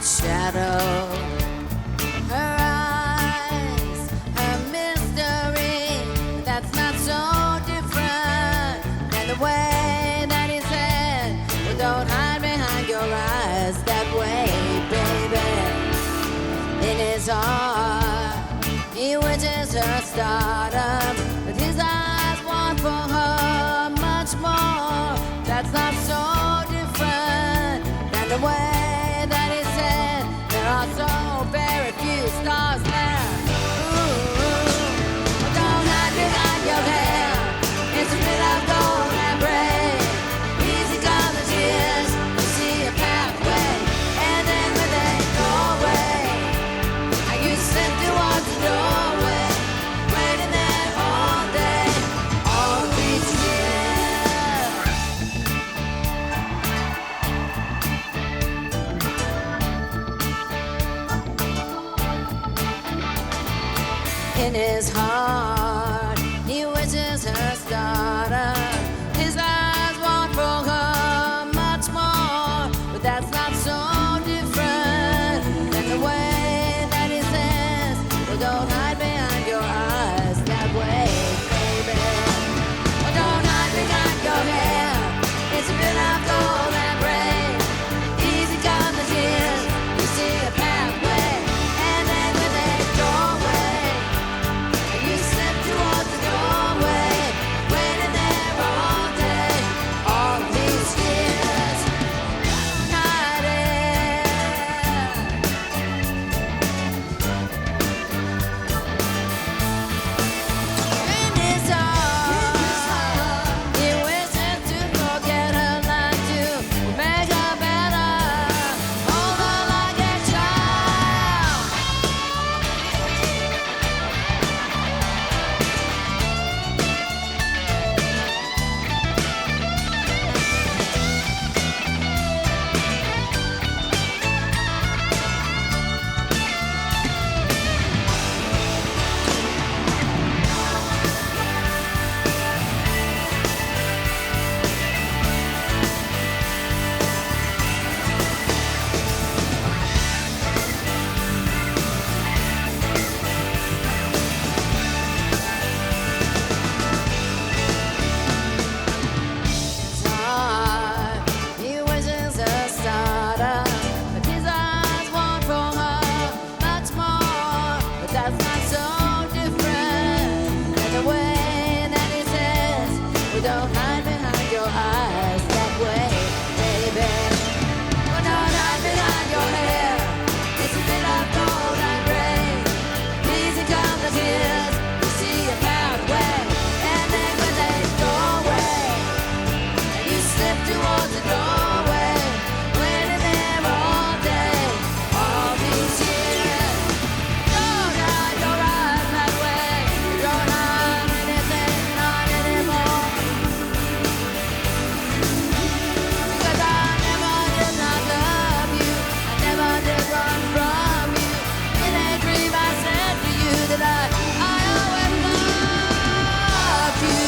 shadow. Her eyes, her mystery, but that's not so different than the way that he said, well, don't hide behind your eyes that way, baby. In his heart, he wishes her stardom, but his eyes want for her much more. That's not so different than the way that he said, there are so very few stars there. Ooh, don't hide behind your hair. It's a bit of gold and gray. Easy come the tears. You see a pathway, and then when they go away, and you slip towards the doorway, waiting there all day, all these years. In his heart, he wishes her stardom. His eyes want for her much more, but that's not so different than the way that he says, well, don't hide behind your eyes that way, baby. Well, don't hide behind your hair. It's a bit of gold and gray. Easy come the tears. You see a pathway, and then when they go away, you slip towards the doorway, waiting there all day, all these years, hiding. In his heart, he wishes to forget her like to make her better, hold her like a child. He wishes her stardom, but his eyes want for her much more. But that's not so different than the way that he says, well, don't hide behind your eyes that way, baby. Well, don't hide behind your hair. It's a bit of gold and gray. Easy come the tears. You see a pathway, and then when they go away, you slip towards the doorway, waiting there all day, all these years. Don't hide your eyes that way. You don't hide anything, not anymore. Because I never did not love you. I never did run from you. In a dream I said to you that I always loved you.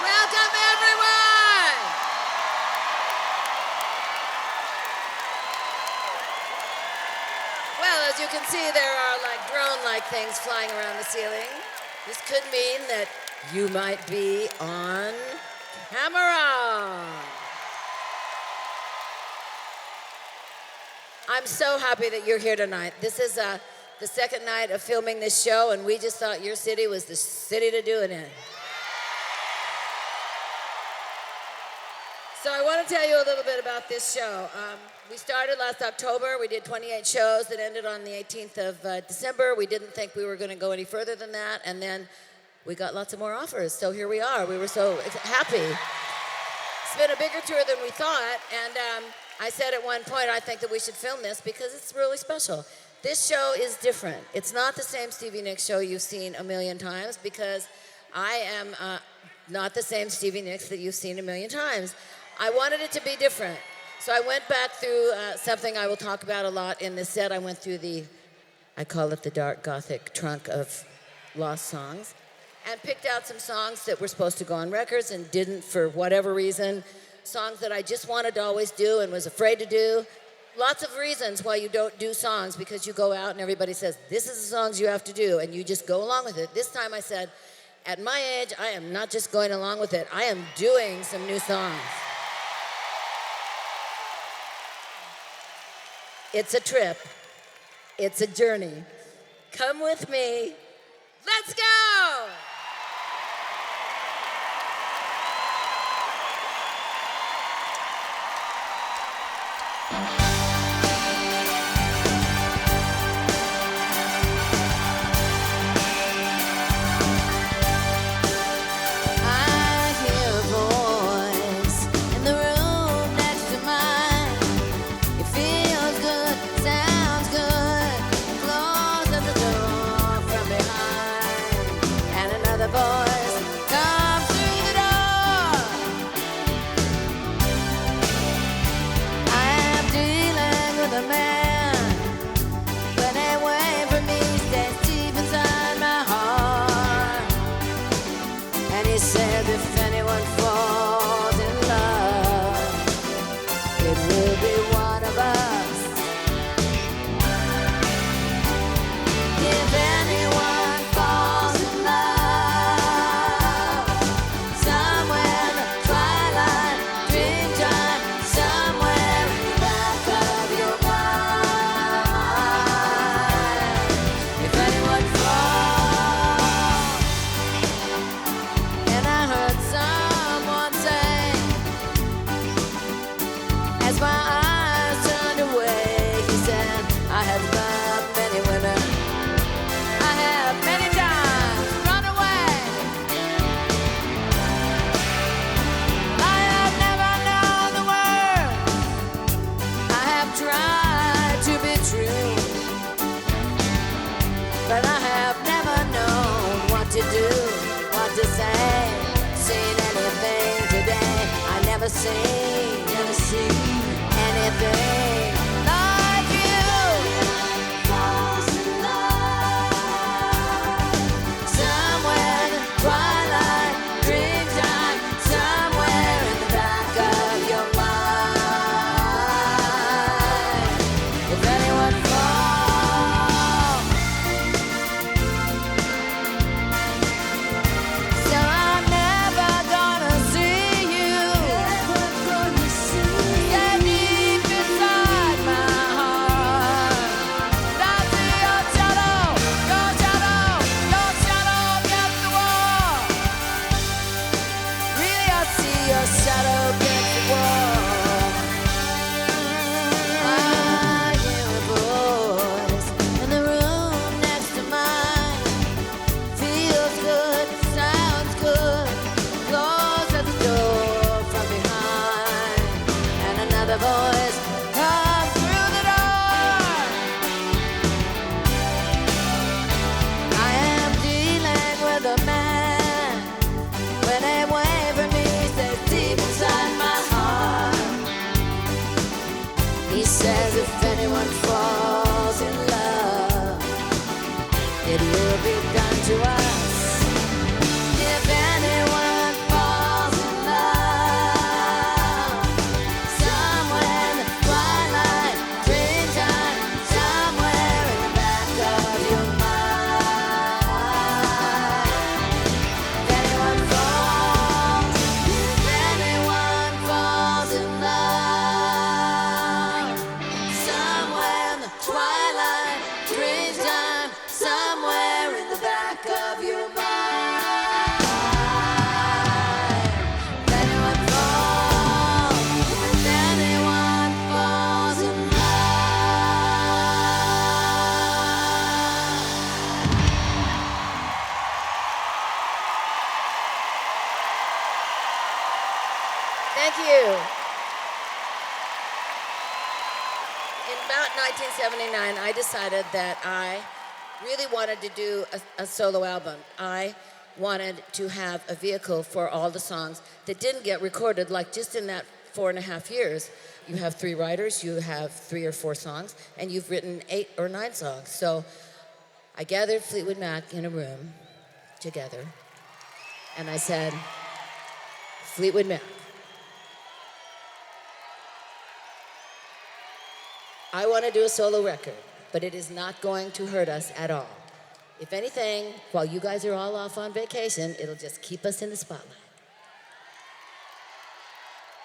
Welcome, everyone! Well, as you can see, there are like drone-like things flying around the ceiling. This could mean that you might be on camera. I'm so happy that you're here tonight. This is the second night of filming this show, and we just thought your city was the city to do it in. So I want to tell you a little bit about this show. We started last October. We did 28 shows that ended on the 18th of December. We didn't think we were going to go any further than that, and then we got lots of more offers. So here we are. We were so happy. It's been a bigger tour than we thought, and I said at one point, I think that we should film this because it's really special. This show is different. It's not the same Stevie Nicks show you've seen a million times because I am not the same Stevie Nicks that you've seen a million times. I wanted it to be different. So I went back through something I will talk about a lot in this set. I went through I call it the dark gothic trunk of lost songs, and picked out some songs that were supposed to go on records and didn't for whatever reason. Songs that I just wanted to always do and was afraid to do. Lots of reasons why you don't do songs, because you go out and everybody says, this is the songs you have to do, and you just go along with it. This time I said, at my age, I am not just going along with it. I am doing some new songs. It's a trip. It's a journey. Come with me. Let's go! Never seen anything like you. Falls in love somewhere in the twilight, dreamtime, somewhere in the back of your mind. If anyone falls, so I'm never gonna see you. Thank you. 1979, I decided that I really wanted to do a solo album. I wanted to have a vehicle for all the songs that didn't get recorded, like just in that 4.5 years. You have 3 writers, you have 3 or 4 songs, and you've written 8 or 9 songs. So I gathered Fleetwood Mac in a room together, and I said, Fleetwood Mac, I want to do a solo record, but it is not going to hurt us at all. If anything, while you guys are all off on vacation, it'll just keep us in the spotlight.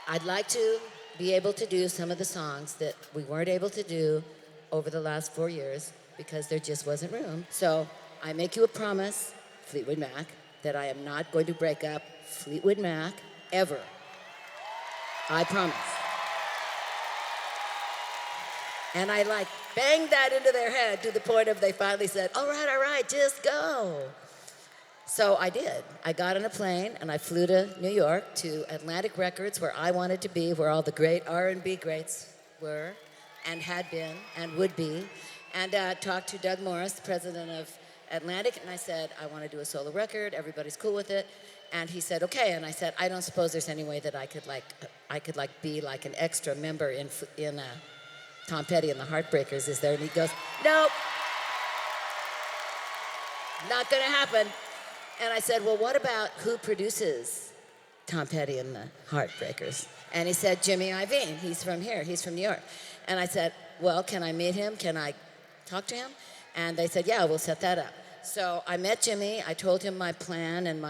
I'd like to be able to do some of the songs that we weren't able to do over the last 4 years because there just wasn't room. So I make you a promise, Fleetwood Mac, that I am not going to break up Fleetwood Mac ever. I promise. And I banged that into their head to the point of they finally said, all right, just go. So I did. I got on a plane and I flew to New York to Atlantic Records, where I wanted to be, where all the great R&B greats were and had been and would be, and talked to Doug Morris, the president of Atlantic, and I said, I want to do a solo record. Everybody's cool with it. And he said, okay. And I said, I don't suppose there's any way that I could be like an extra member in Tom Petty and the Heartbreakers, is there? And he goes, nope, not gonna happen. And I said, well, what about who produces Tom Petty and the Heartbreakers? And he said, Jimmy Iovine. He's from here. He's from New York. And I said, well, can I meet him? Can I talk to him? And they said, yeah, we'll set that up. So I met Jimmy. I told him my plan and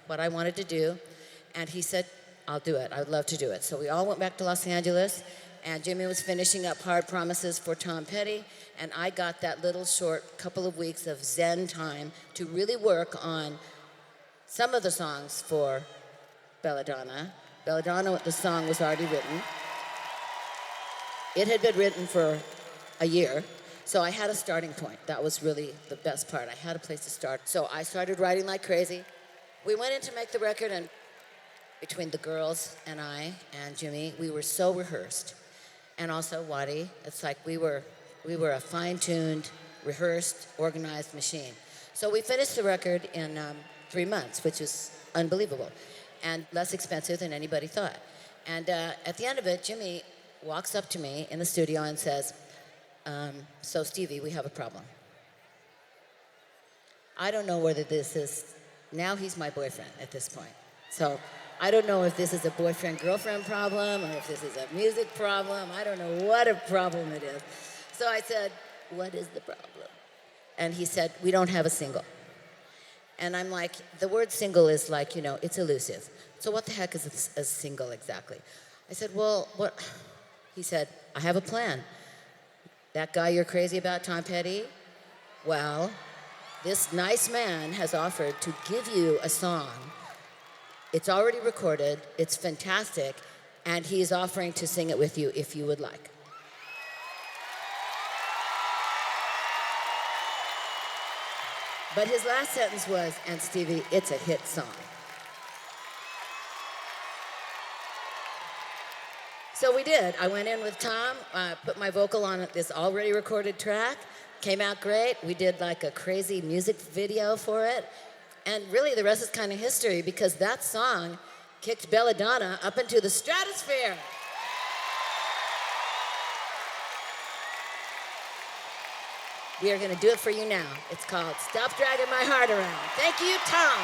what I wanted to do. And he said, I'll do it. I would love to do it. So we all went back to Los Angeles. And Jimmy was finishing up Hard Promises for Tom Petty, and I got that little short couple of weeks of Zen time to really work on some of the songs for Belladonna. Belladonna, the song was already written. It had been written for a year, so I had a starting point. That was really the best part. I had a place to start. So I started writing like crazy. We went in to make the record, and between the girls and I and Jimmy, we were so rehearsed. And also Waddy, it's like we were a fine-tuned, rehearsed, organized machine. So we finished the record in 3 months, which was unbelievable, and less expensive than anybody thought. And at the end of it, Jimmy walks up to me in the studio and says, so Stevie, we have a problem. I don't know whether this is, now he's my boyfriend at this point. So I don't know if this is a boyfriend-girlfriend problem or if this is a music problem. I don't know what a problem it is. So I said, what is the problem? And he said, we don't have a single. And I'm like, the word single is like, it's elusive. So what the heck is a single exactly? I said, well, what? He said, I have a plan. That guy you're crazy about, Tom Petty? Well, this nice man has offered to give you a song. It's already recorded, it's fantastic, and he's offering to sing it with you if you would like. But his last sentence was, and Stevie, it's a hit song. So we did. I went in with Tom, put my vocal on this already recorded track, came out great. We did like a crazy music video for it. And really, the rest is kind of history because that song kicked Belladonna up into the stratosphere. We are going to do it for you now. It's called Stop Dragging My Heart Around. Thank you, Tom.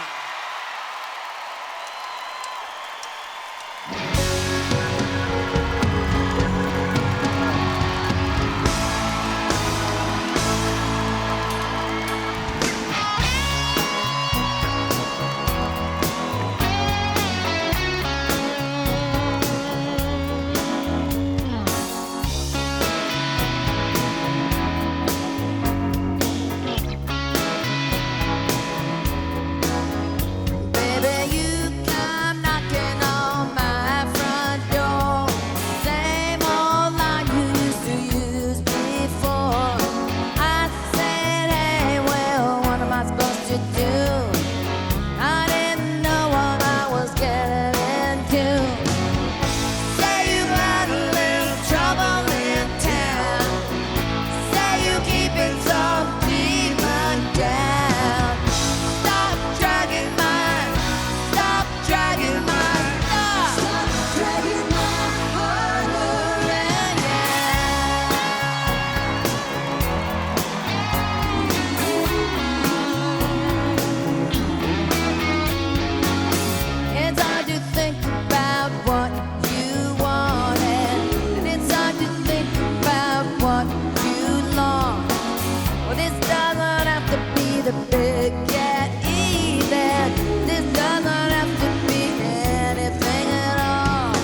the big get even. This doesn't have to be anything at all.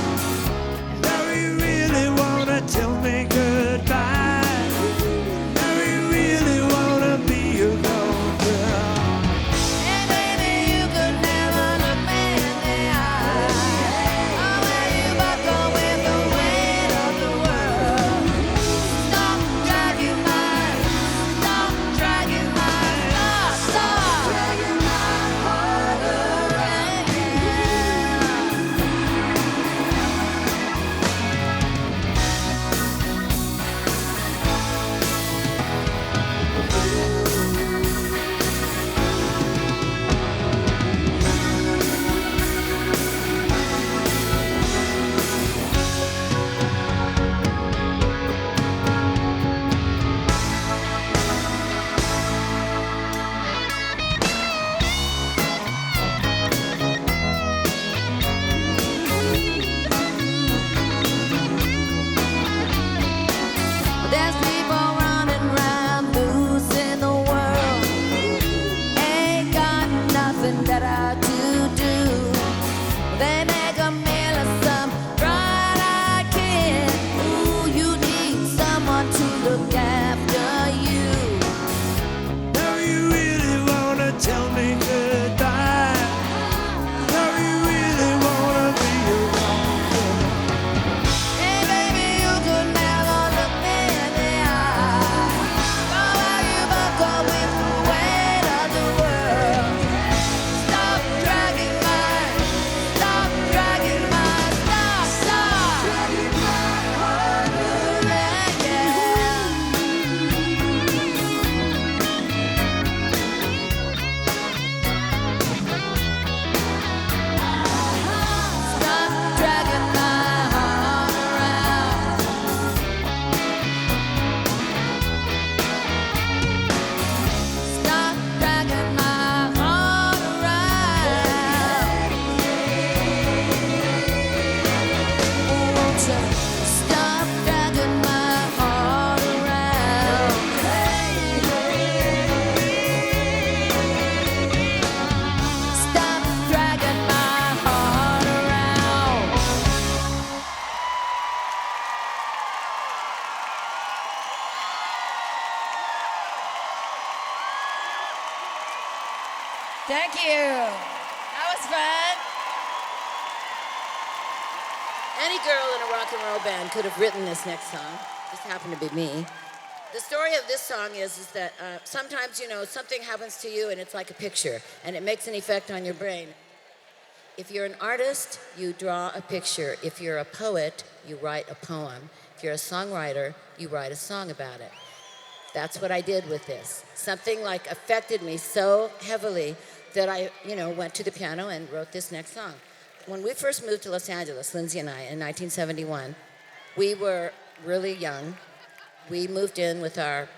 Now you really wanna tell me goodbye. Now you really wanna be a gone girl. Hey baby, you could never look me in the eye. Oh, when you buckle with the weight of the world. Stop dragging my, stop dragging my, stop dragging my heart around. There's people running around loose in the world. Ain't got nothing better to do. They make a meal of some bright-eyed kid. Ooh, you need someone to look after you. Now you really wanna tell me goodbye. Now you really wanna be a gone girl. Hey baby, you could never look me in the eye. Oh, how you buckle with the weight of the world. Stop dragging my, stop dragging my, stop dragging my heart around, yeah. Stop dragging my heart around. Stop dragging my heart around. Won't you stop dragging my heart around? Stop dragging my heart around. Thank you. That was fun. Any girl in a rock and roll band could have written this next song. Just happened to be me. The story of this song is that sometimes, you know, something happens to you and it's like a picture and it makes an effect on your brain. If you're an artist, you draw a picture. If you're a poet, you write a poem. If you're a songwriter, you write a song about it. That's what I did with this. Something like affected me so heavily that I, you know, went to the piano and wrote this next song. When we first moved to Los Angeles, Lindsay and I, in 1971, we were really young. We moved in with our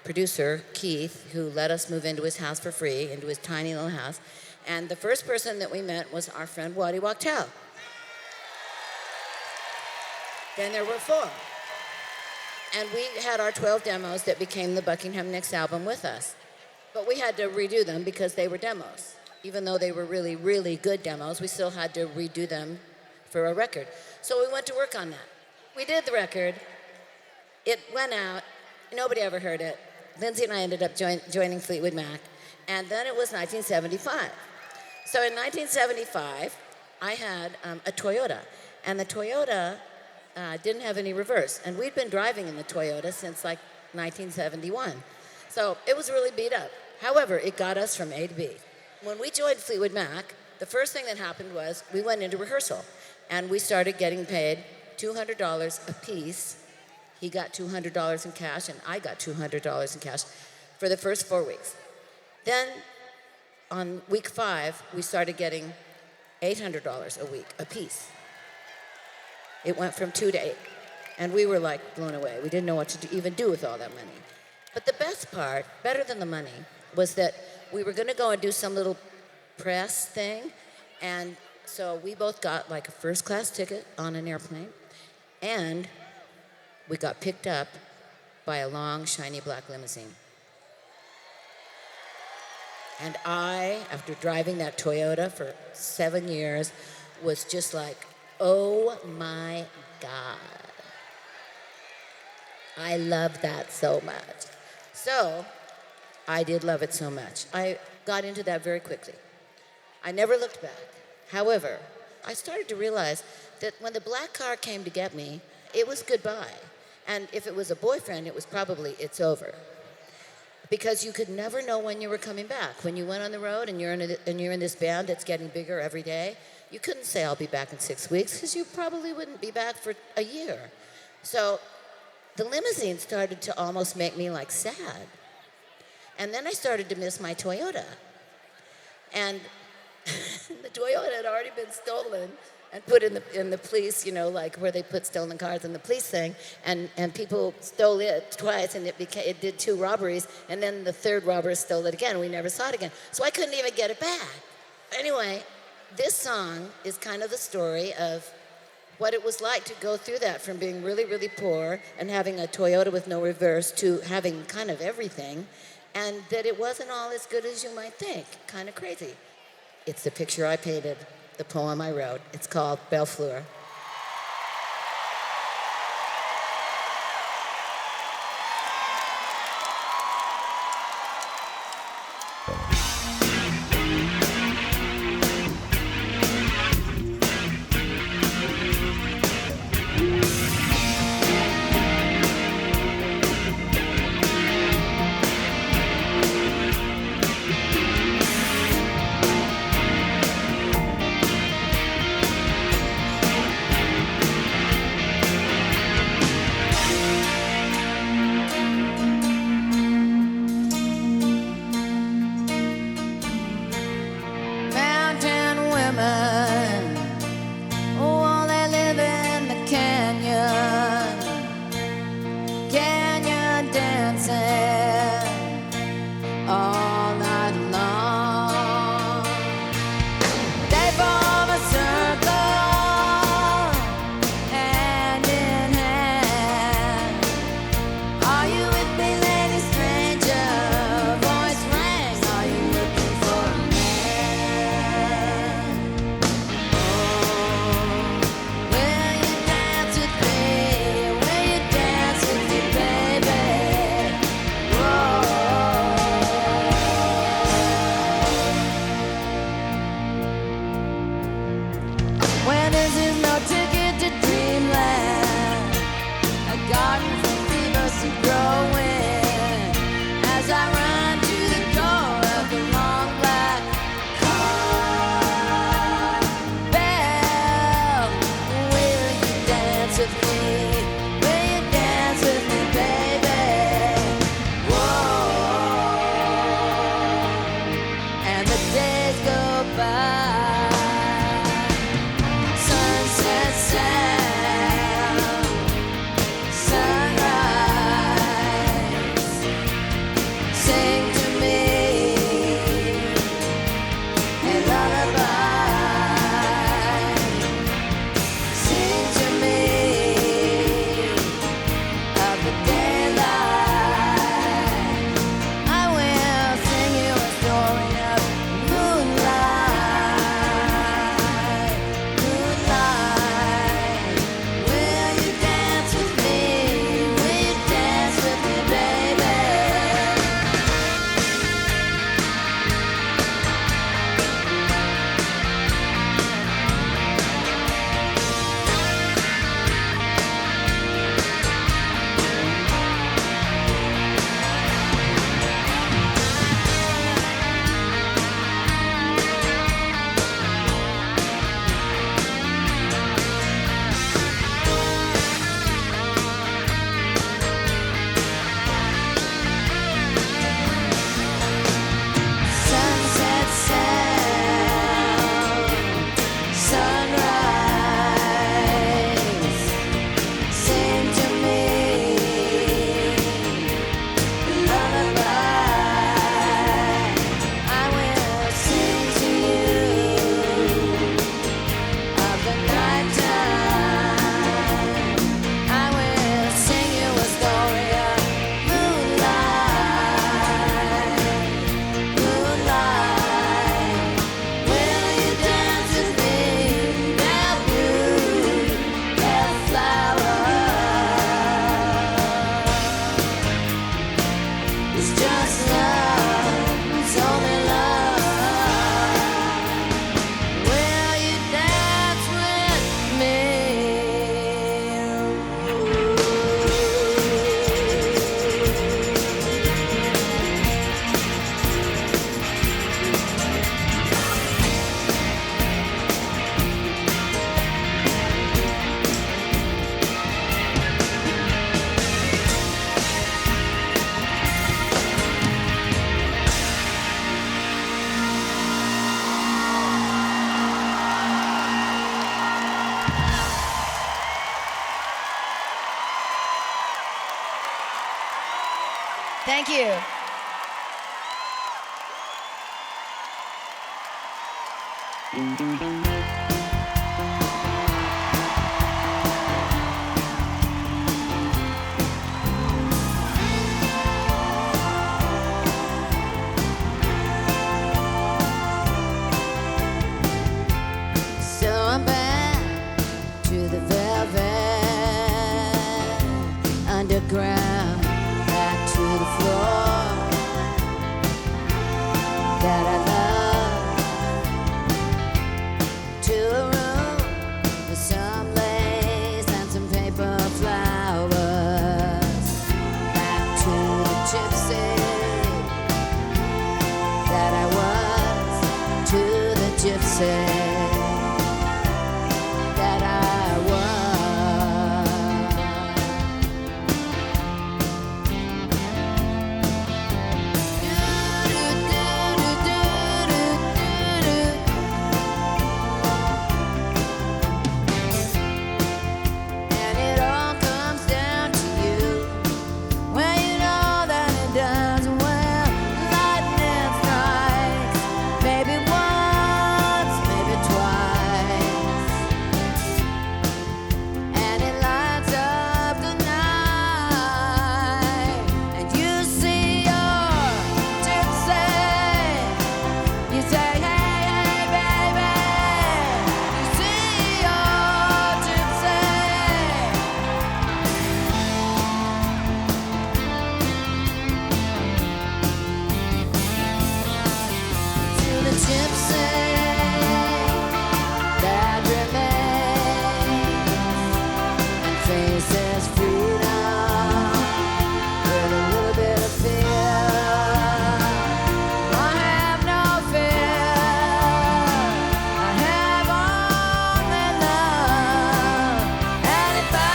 producer, Keith, who let us move into his house for free, into his tiny little house. And the first person that we met was our friend Waddy Wachtel. Then there were 4. And we had our 12 demos that became the Buckingham Nicks album with us. But we had to redo them because they were demos. Even though they were really, really good demos, we still had to redo them for a record. So we went to work on that. We did the record. It went out. Nobody ever heard it. Lindsay and I ended up joining Fleetwood Mac. And then it was 1975. So in 1975, I had a Toyota. And the Toyota didn't have any reverse. And we'd been driving in the Toyota since like 1971. So it was really beat up. However, it got us from A to B. When we joined Fleetwood Mac, the first thing that happened was we went into rehearsal. And we started getting paid $200 a piece. He got $200 in cash, and I got $200 in cash for the first 4 weeks. Then on week 5, we started getting $800 a week a piece. It went from 2 to 8. And we were like blown away. We didn't know what to even do with all that money. But the best part, better than the money, was that we were going to go and do some little press thing. And so we both got like a first-class ticket on an airplane. And we got picked up by a long, shiny black limousine. And I, after driving that Toyota for 7 years, was just like, oh my God. I love that so much. So I did love it so much. I got into that very quickly. I never looked back. However, I started to realize that when the black car came to get me, it was goodbye. And if it was a boyfriend, it was probably, it's over. Because you could never know when you were coming back. When you went on the road and you're in this band that's getting bigger every day, you couldn't say, I'll be back in 6 weeks, because you probably wouldn't be back for a year. So the limousine started to almost make me like sad. And then I started to miss my Toyota. And the Toyota had already been stolen and put in the police, you know, like where they put stolen cars in the police thing, and people stole it twice, and it did 2 robberies, and then the 3rd robber stole it again. We never saw it again. So I couldn't even get it back. Anyway, this song is kind of the story of what it was like to go through that, from being really, really poor and having a Toyota with no reverse to having kind of everything, and that it wasn't all as good as you might think. Kind of crazy. It's the picture I painted, the poem I wrote. It's called Belle Fleur. Thank you. So I'm back to the velvet underground, back to the floor that I love, to a room with some lace and some paper flowers, back to the gypsy that I was, to the gypsy that I was. And it all comes down to you. Well, you know that it does. Well, lightning strikes, maybe once, maybe twice, and it lights up the night. And you see your gypsy. You say, hey, hey, baby. You see your gypsy. To the gypsy that remains and faces freedom with a little bit of fear. I have no fear. I have only love. And if I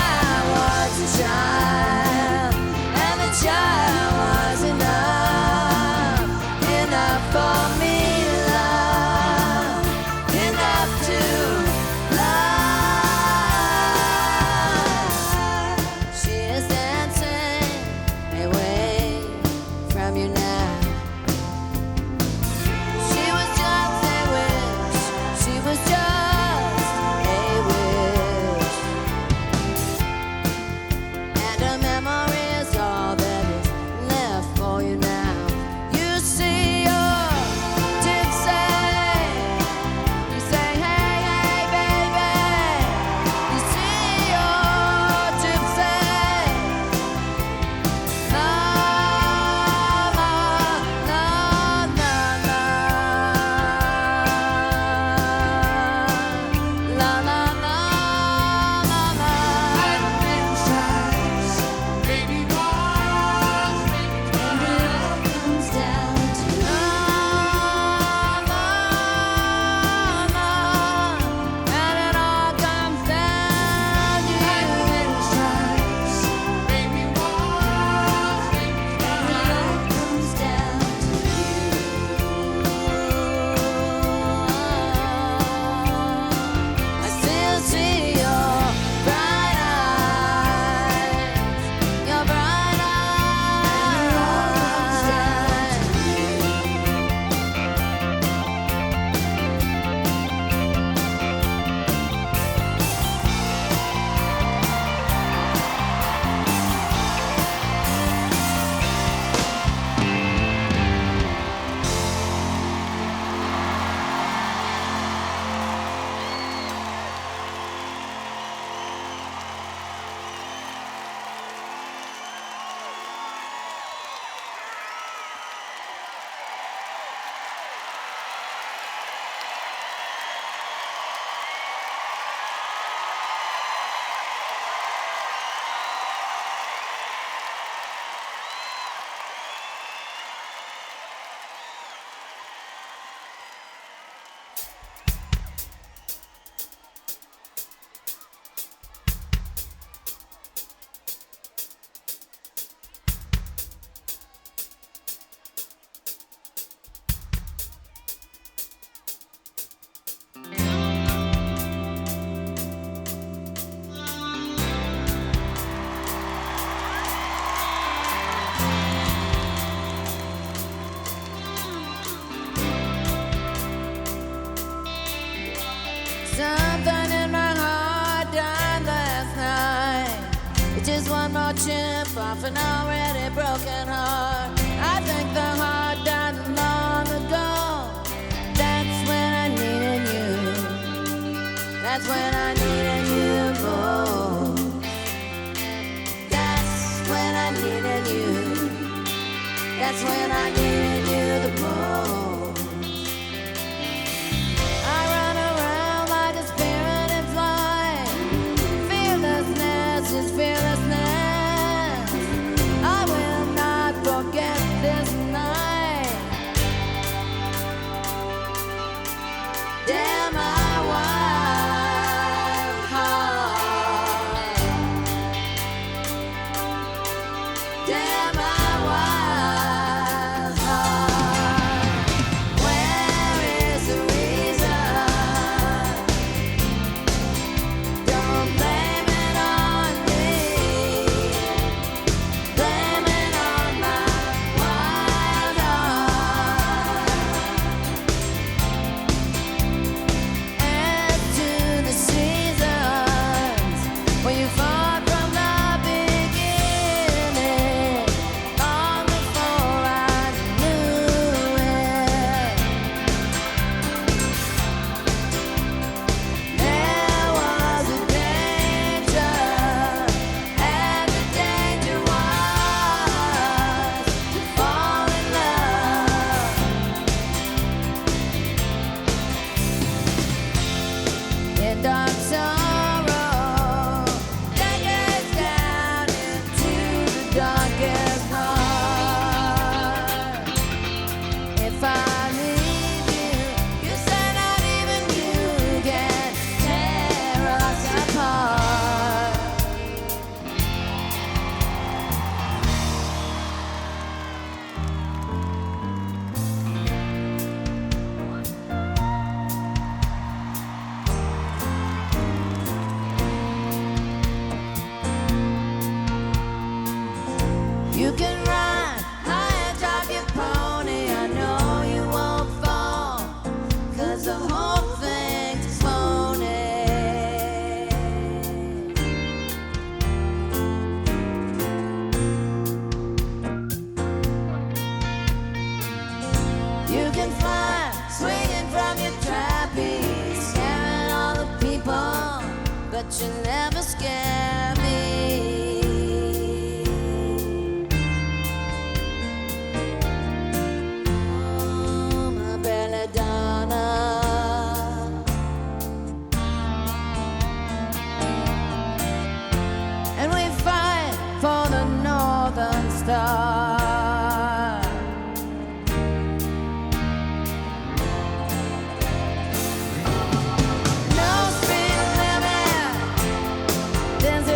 was a child, and the child was enough for me to love. chip off an already broken heart. I think the heart died long ago. That's when I needed you. That's when I needed you most. That's when I needed you. That's when I needed you the most. I run around like a spirit in flight. Fearlessness is fearlessness. I will not forget this night. Damn my wild heart. Damn my wild heart. Where is the reason? Don't blame it on me. Blame it on my wild heart. As to the seasons when you fought from the beginning, long before I knew it, there was a danger, and the danger was to fall in love. In dark sorrow that gets down into the darkest heart. If I leave you, you say not even you can tear us apart. You can ride high atop your pony. I know you won't fall, 'cause the whole thing's phony. You can fly, swinging from your trapeze, scaring all the people, but you never scare me. Oh, my belladonna. And we fight for the Northern Star. No speed limit. This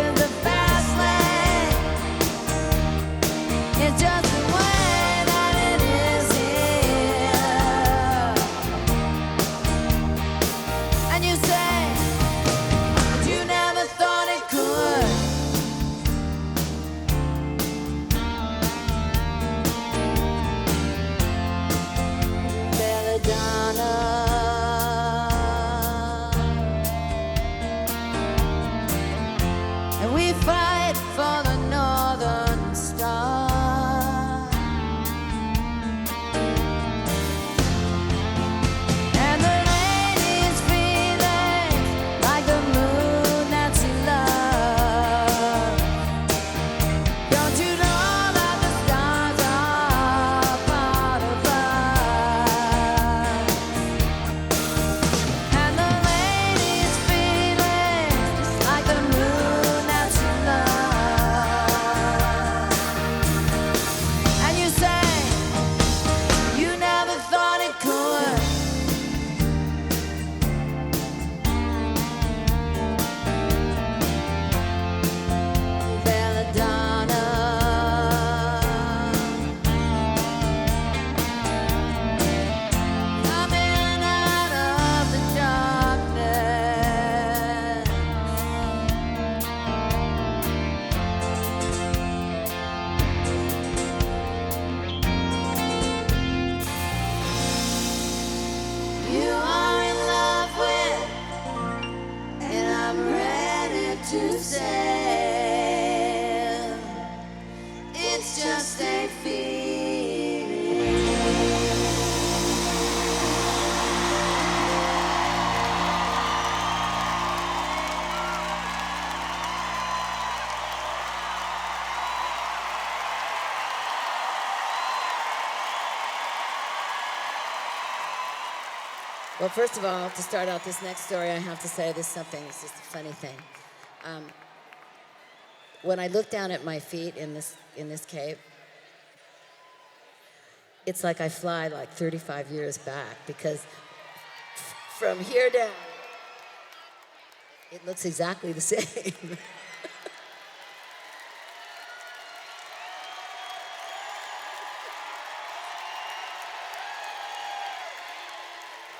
Well, first of all, to start out this next story, I have to say this something. It's just a funny thing. Um, when I look down at my feet in this cave, it's like I fly like 35 years back because from here down, it looks exactly the same.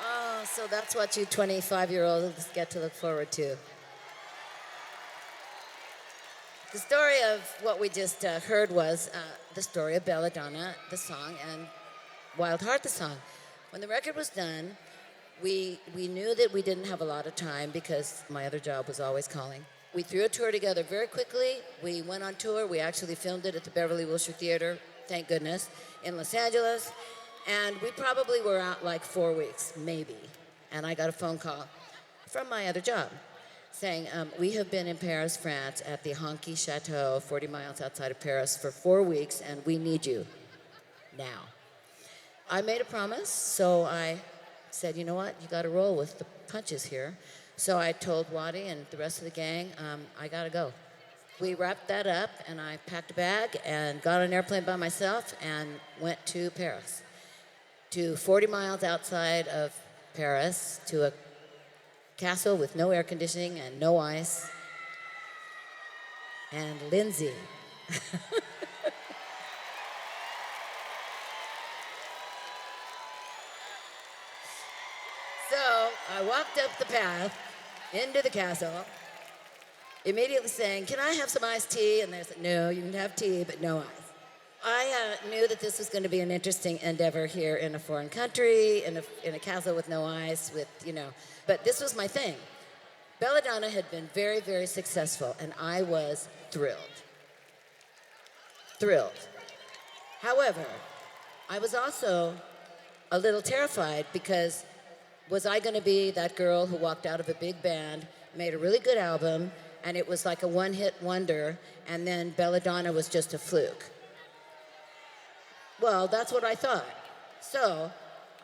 Oh, so that's what you 25-year-olds get to look forward to. The story of what we just heard was the story of Belladonna, the song, and Wild Heart, the song. When the record was done, we knew that we didn't have a lot of time because my other job was always calling. We threw a tour together very quickly. We went on tour. We actually filmed it at the Beverly Wilshire Theater, thank goodness, in Los Angeles. And we probably were out like 4 weeks, maybe. And I got a phone call from my other job saying, we have been in Paris, France at the Honky Chateau, 40 miles outside of Paris, for 4 weeks, and we need you now. I made a promise, so I said, you know what, you got to roll with the punches here. So I told Waddy and the rest of the gang, I got to go. We wrapped that up, and I packed a bag and got on an airplane by myself and went to Paris, to 40 miles outside of Paris, to a castle with no air conditioning and no ice. And Lindsay. So I walked up the path into the castle, immediately saying, can I have some iced tea? And they said, no, you can have tea, but no ice. I knew that this was going to be an interesting endeavor here in a foreign country, in a castle with no ice, but this was my thing. Belladonna had been very, very successful, and I was thrilled. Thrilled. However, I was also a little terrified because was I going to be that girl who walked out of a big band, made a really good album, and it was like a one-hit wonder, and then Belladonna was just a fluke? Well, that's what I thought. So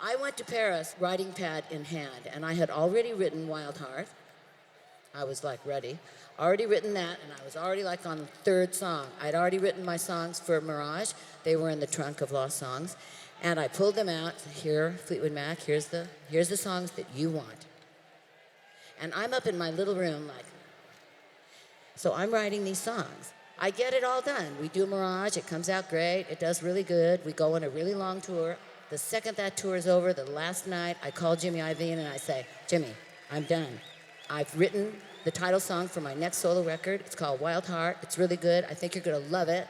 I went to Paris, writing pad in hand, and I had already written Wild Heart. I was like ready. Already written that, and I was already like on the third song. I'd already written my songs for Mirage. They were in the trunk of lost songs. And I pulled them out. Here, Fleetwood Mac, here's the songs that you want. And I'm up in my little room like, so I'm writing these songs. I get it all done. We do Mirage, it comes out great, it does really good. We go on a really long tour. The second that tour is over, the last night, I call Jimmy Iovine and I say, Jimmy, I'm done. I've written the title song for my next solo record. It's called Wild Heart. It's really good. I think you're gonna love it.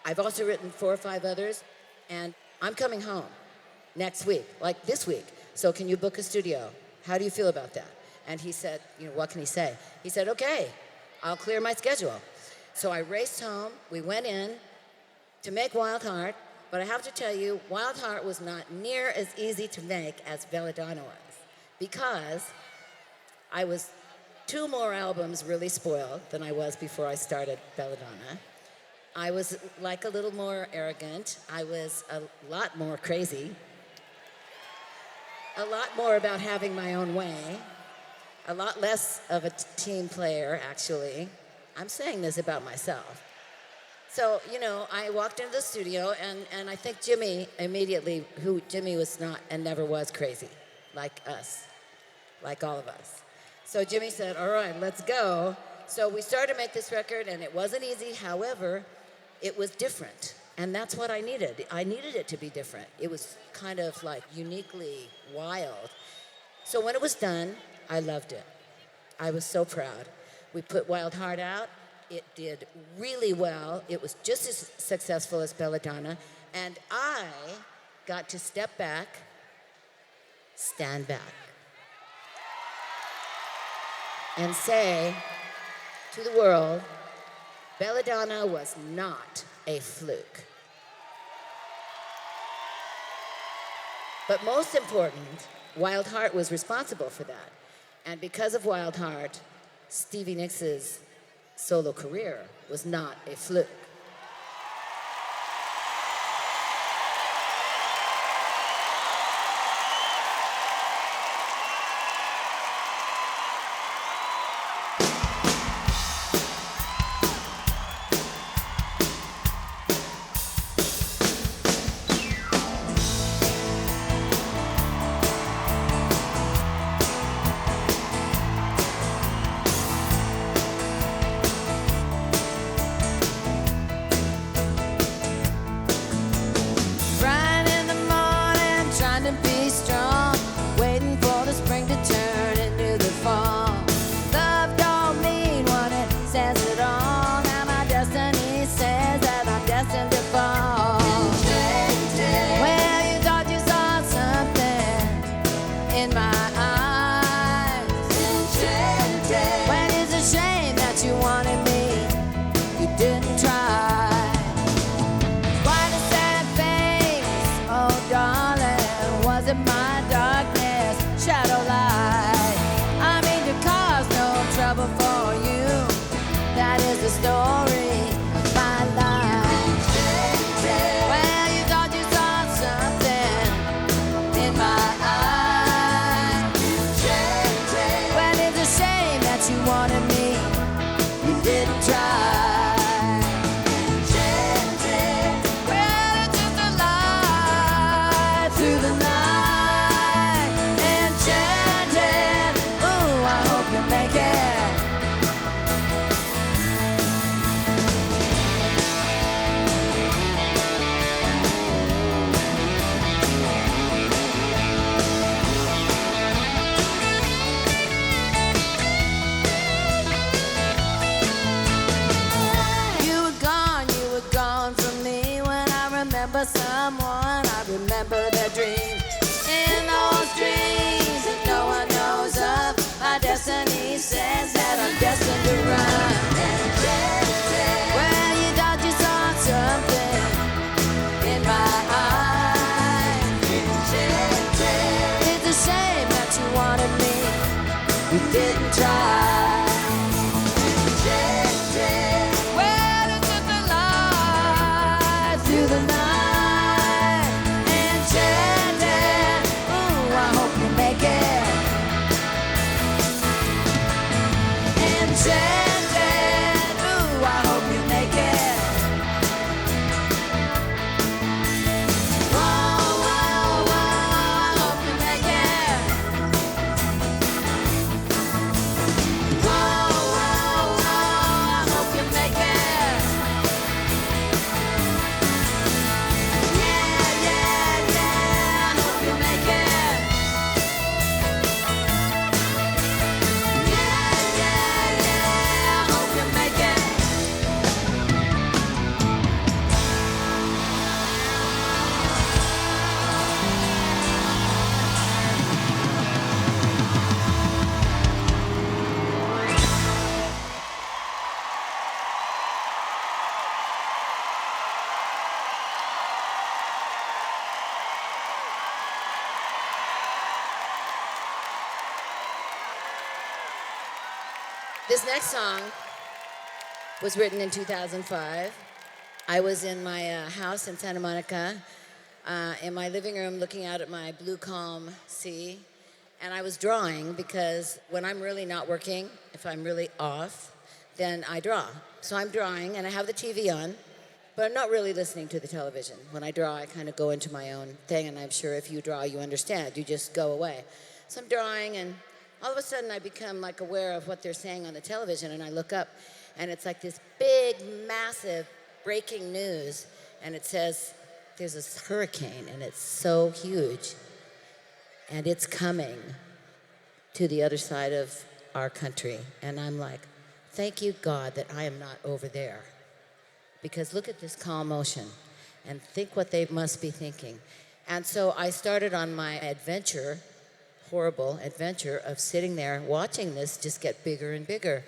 I've also written 4 or 5 others, and I'm coming home next week, like this week. So can you book a studio? How do you feel about that? And he said, what can he say? He said, okay, I'll clear my schedule. So I raced home. We went in to make Wild Heart, but I have to tell you, Wild Heart was not near as easy to make as Belladonna was, because I was 2 more albums really spoiled than I was before I started Belladonna. I was like a little more arrogant. I was a lot more crazy, a lot more about having my own way, a lot less of a team player, actually. I'm saying this about myself. So, I walked into the studio, and I think Jimmy immediately, Jimmy was not and never was crazy, like us, like all of us. So Jimmy said, all right, let's go. So we started to make this record, and it wasn't easy. However, it was different, and that's what I needed. I needed it to be different. It was kind of like uniquely wild. So when it was done, I loved it. I was so proud. We put Wild Heart out. It did really well. It was just as successful as Belladonna, and I got to step back, stand back, and say to the world, Belladonna was not a fluke. But most important, Wild Heart was responsible for that. And because of Wild Heart, Stevie Nicks' solo career was not a fluke. to be strong, waiting for the spring to turn into the fall. Love don't mean what it says at all. Now my destiny says that I'm destined to fall. Well, you thought you saw something in my eyes. Well, it's a shame that you wanted me, you didn't try. Quite a sad face, oh darling, was it my darkness, shadow light? I mean to cause no trouble for you, that is the story of my life. Well, you thought you saw something in my eyes. Well, it's a shame that you wanted me, you didn't try. Well, it's just a lie through the night, enchanted. Ooh, I hope you make it. You were gone from me. When I remember someone, I remember their dreams. In those dreams that no one knows of, my destiny says that I'm destined to run. Well, you thought you saw something in my eyes. It's a shame that you wanted me, you didn't try. Well, it's just a lie through the night, enchanted. Ooh, I hope you make it. Enchanted. Ooh, I hope you make it. Whoa, whoa, whoa, I hope you make it. Whoa, whoa, whoa, I hope you make it. Yeah, yeah, yeah, I hope you make it. Yeah, yeah, yeah, I hope you make it. This next song was written in 2005. I was in my house in Santa Monica, in my living room looking out at my blue calm sea. And I was drawing because when I'm really not working, if I'm really off, then I draw. So I'm drawing and I have the TV on, but I'm not really listening to the television. When I draw, I kind of go into my own thing, and I'm sure if you draw, you understand. You just go away. So I'm drawing, and all of a sudden I become like aware of what they're saying on the television, and I look up, and it's like this big, massive breaking news, and it says there's this hurricane, and it's so huge, and it's coming to the other side of our country. And I'm like, thank you, God, that I am not over there. Because look at this calm ocean, and think what they must be thinking. And so I started on my adventure, horrible adventure, of sitting there watching this just get bigger and bigger,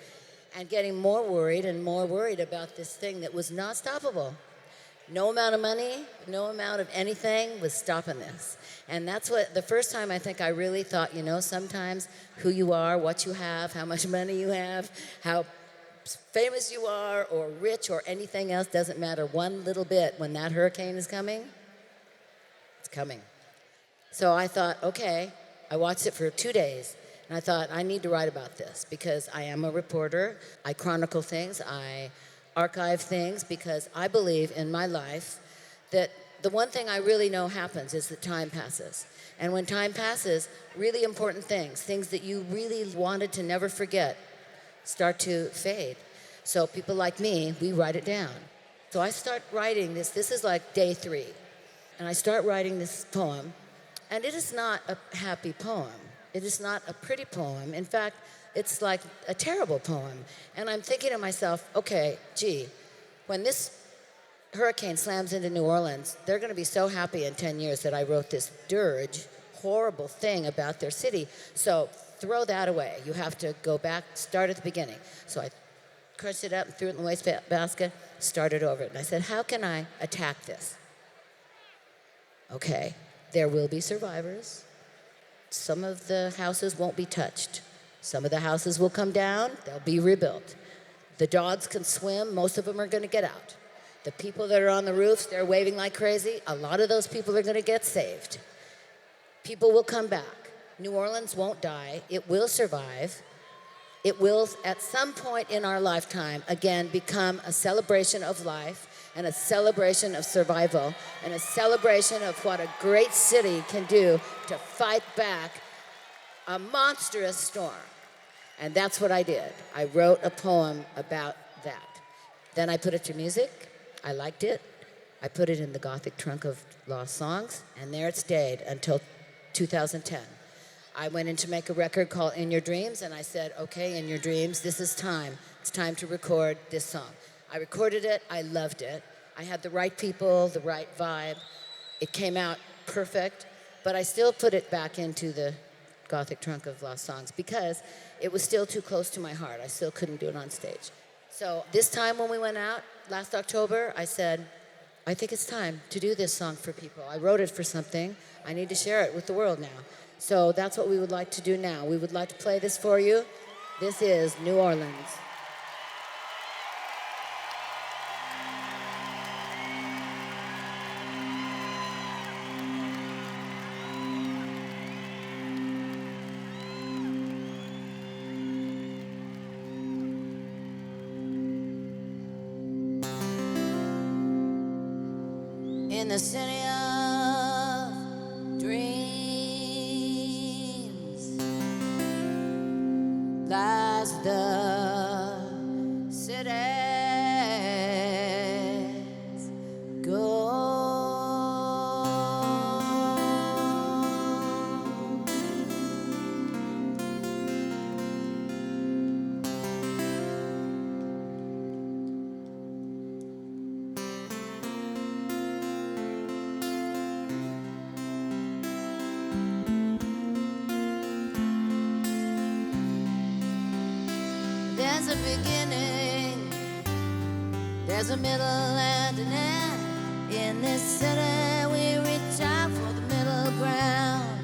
and getting more worried and more worried about this thing that was not stoppable. No amount of money, no amount of anything was stopping this. And that's what, the first time I think I really thought, you know, sometimes who you are, what you have, how much money you have, how famous you are or rich or anything else doesn't matter one little bit. When that hurricane is coming, it's coming. So I thought, okay, I watched it for 2 days, and I thought, I need to write about this because I am a reporter. I chronicle things, I archive things, because I believe in my life that the one thing I really know happens is that time passes. And when time passes, really important things, things that you really wanted to never forget, start to fade. So people like me, we write it down. So I start writing this. This is like day 3. And I start writing this poem. And it is not a happy poem. It is not a pretty poem. In fact, it's like a terrible poem. And I'm thinking to myself, okay, gee, when this hurricane slams into New Orleans, they're going to be so happy in 10 years that I wrote this dirge, horrible thing about their city. So throw that away. You have to go back, start at the beginning. So I crunched it up and threw it in the wastebasket, started over it. And I said, how can I attack this? Okay, there will be survivors. Some of the houses won't be touched. Some of the houses will come down, they'll be rebuilt. The dogs can swim, most of them are gonna get out. The people that are on the roofs, they're waving like crazy. A lot of those people are gonna get saved. People will come back. New Orleans won't die, it will survive. It will, at some point in our lifetime, again, become a celebration of life and a celebration of survival and a celebration of what a great city can do to fight back a monstrous storm. And that's what I did. I wrote a poem about that. Then I put it to music. I liked it. I put it in the Gothic trunk of lost songs, and there it stayed until 2010. I went in to make a record called In Your Dreams, and I said, okay, In Your Dreams, this is time. It's time to record this song. I recorded it. I loved it. I had the right people, the right vibe. It came out perfect, but I still put it back into the Gothic trunk of lost songs because it was still too close to my heart. I still couldn't do it on stage. So this time when we went out, last October, I said, I think it's time to do this song for people. I wrote it for something. I need to share it with the world now. So that's what we would like to do now. We would like to play this for you. This is New Orleans. In the city of dreams lies the city's gold. There's a beginning, there's a middle and an end. In this city we reach out for the middle ground.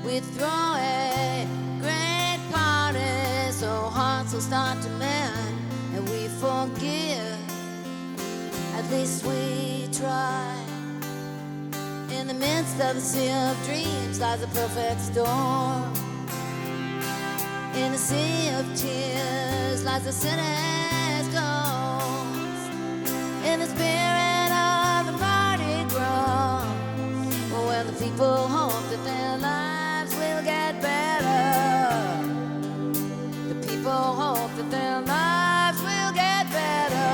We throw a great party so hearts will start to mend. And we forgive, at least we try. In the midst of the sea of dreams lies a perfect storm. In a sea of tears lies the city's ghost. In the spirit of the Mardi Gras, when the people hope that their lives will get better. The people hope that their lives will get better.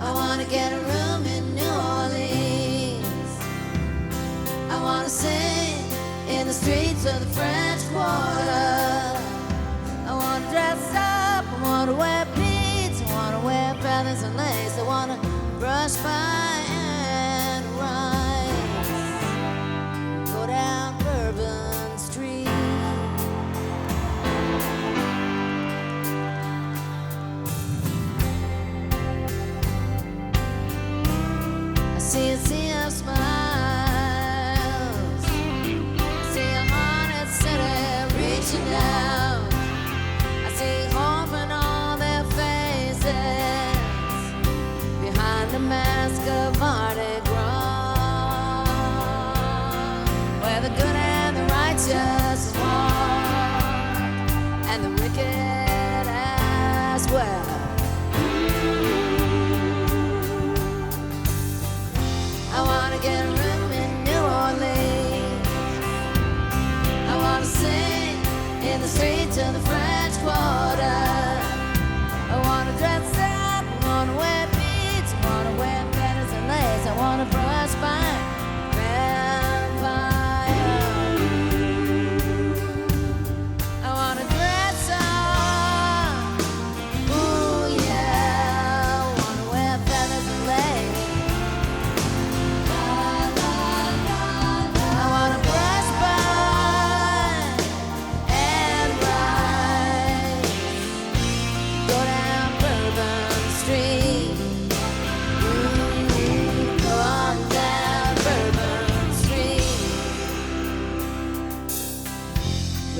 I wanna get a room in New Orleans. I wanna sing in the streets of the French Quarter. I wanna dress up, I wanna wear beads, I wanna wear feathers and lace. I wanna brush by and rise, go down Bourbon Street. I see a sea of smiles, down. I see hope in all their faces behind the mask of Mardi Gras, where the good and the righteous walk and the wicked as well. I wanna get a room in New Orleans. I wanna sing in the streets of the French Quarter. I wanna dress up, I wanna wear beads, I wanna wear feathers and lace. I wanna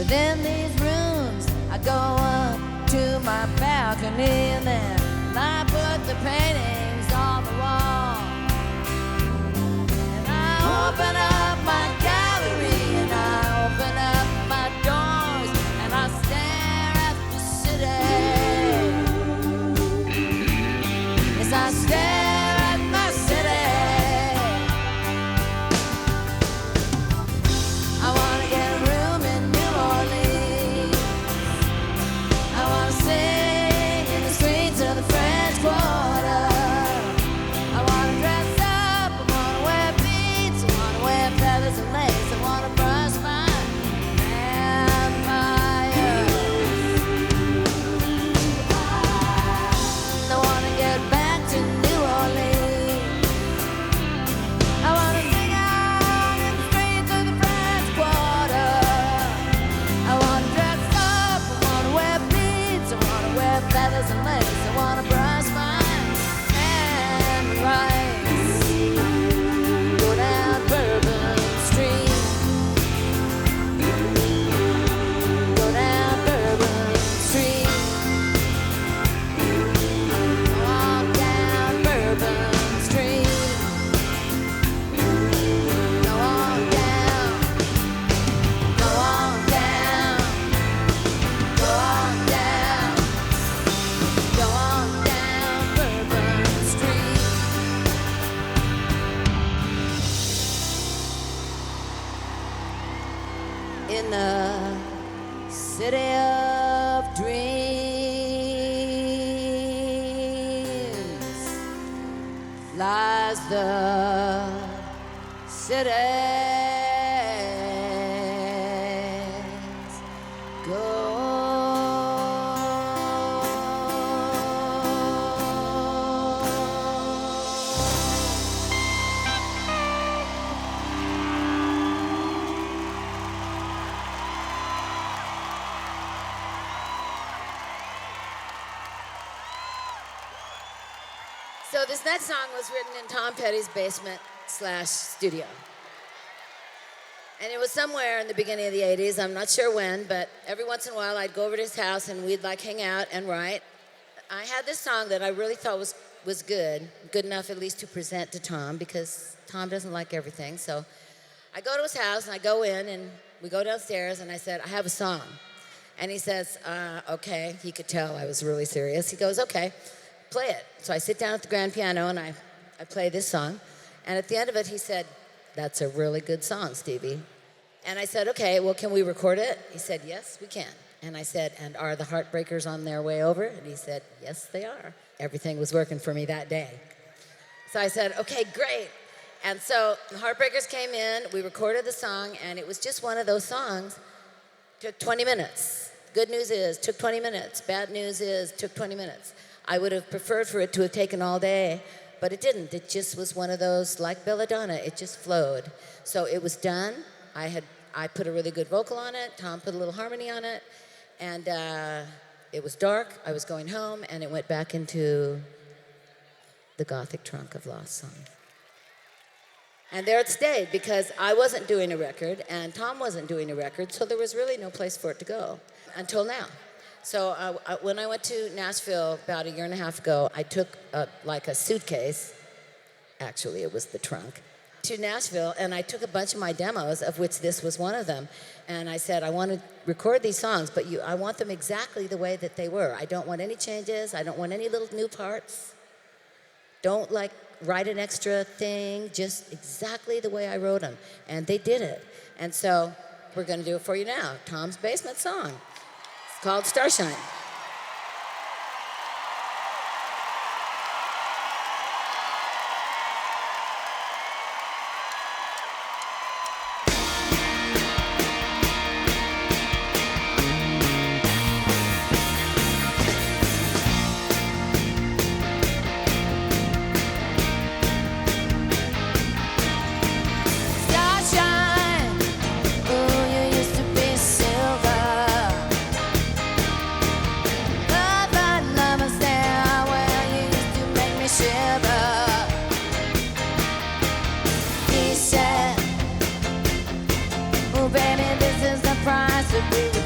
Within these rooms, I go up to my balcony and then I put the paintings on the wall. And I open up my gallery and I open up my doors and I stare at the city. As I stare at my city, I wanna get a room in New Orleans. I wanna sing in the streets of the French Quarter. I wanna dress up, I wanna wear beads, I wanna wear feathers and lace. I wanna brush my vampires. I wanna get back to New Orleans. I wanna sing out in the streets of the French Quarter. I wanna dress up, I wanna wear beads, I wanna wear feathers and lace. I wanna brush my hand rice. Go down Bourbon Street. Go down Bourbon Street. Walk down Bourbon Street. Go on down. Go on down. Go on down. Go on down Bourbon Street. In the city of dreams lies the city's So this next song was written in Tom Petty's basement / studio. And it was somewhere in the beginning of the 80s. I'm not sure when, but every once in a while I'd go over to his house and we'd like hang out and write. I had this song that I really thought was good enough at least to present to Tom because Tom doesn't like everything. So I go to his house and I go in and we go downstairs and I said, I have a song. And he says, okay. He could tell I was really serious. He goes, okay, play it. So I sit down at the grand piano and I play this song. And at the end of it, he said, that's a really good song, Stevie. And I said, okay, well, can we record it? He said, yes, we can. And I said, and are the Heartbreakers on their way over? And he said, yes, they are. Everything was working for me that day. So I said, okay, great. And so the Heartbreakers came in, we recorded the song, and it was just one of those songs. Took 20 minutes. Good news is, took 20 minutes. Bad news is, took 20 minutes. I would have preferred for it to have taken all day, but it didn't. It just was one of those, like Belladonna, it just flowed. So it was done. I put a really good vocal on it. Tom put a little harmony on it. And it was dark. I was going home, and it went back into the Gothic trunk of lost song. And there it stayed because I wasn't doing a record, and Tom wasn't doing a record, so there was really no place for it to go until now. So when I went to Nashville about a year and a half ago, I took like a suitcase, actually it was the trunk, to Nashville, and I took a bunch of my demos, of which this was one of them, and I said, I want to record these songs, but I want them exactly the way that they were. I don't want any changes. I don't want any little new parts. Don't like write an extra thing, just exactly the way I wrote them. And they did it. And so we're going to do it for you now. Tom's Basement song. It's called Starshine. Baby, this is the price of being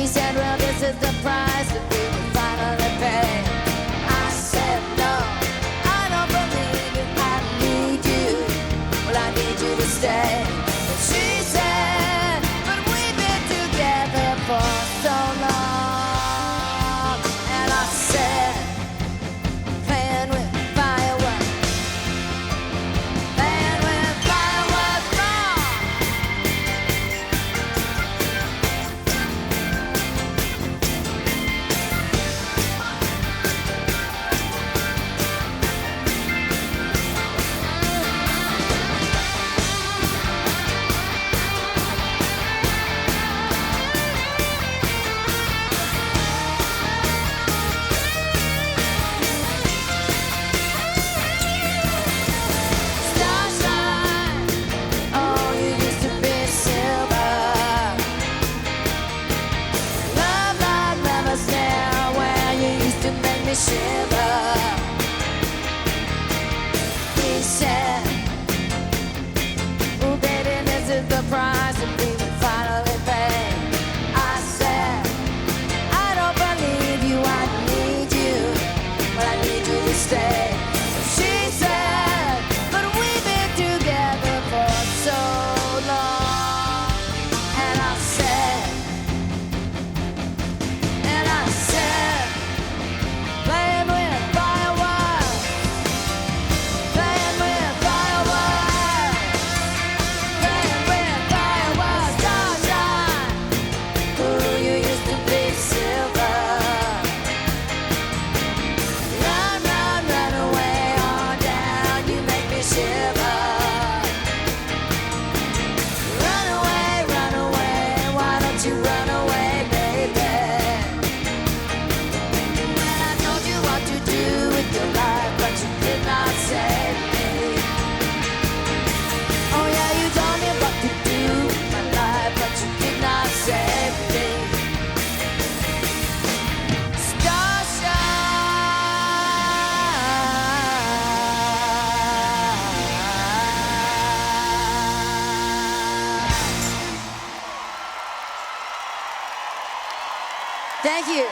said, well, this is the price that we will finally pay. I said, no, I don't believe it. I need you. Well, I need you to stay. But she said, but we've been together for so long. And I said, playing with fireworks, playing with fireworks wrong. Starshine, oh, you used to be silver. Love like lovers now, where you used to make me shiver. He said, oh, baby, this is the price that we will finally pay. I said, I don't believe you, I need you, but I need you to stay. She said, but we've been together for so long. And I said, playing with fireworks, playing with fireworks, playing with fireworks, starshine. Ooh, you used to be silver. Run, run, run away on down, you make me shiver. Run away, why don't you run away, baby? When I told you what to do with your life, but you did not save me. Oh yeah, you told me what to do with my life, but you did not save me. Thank you.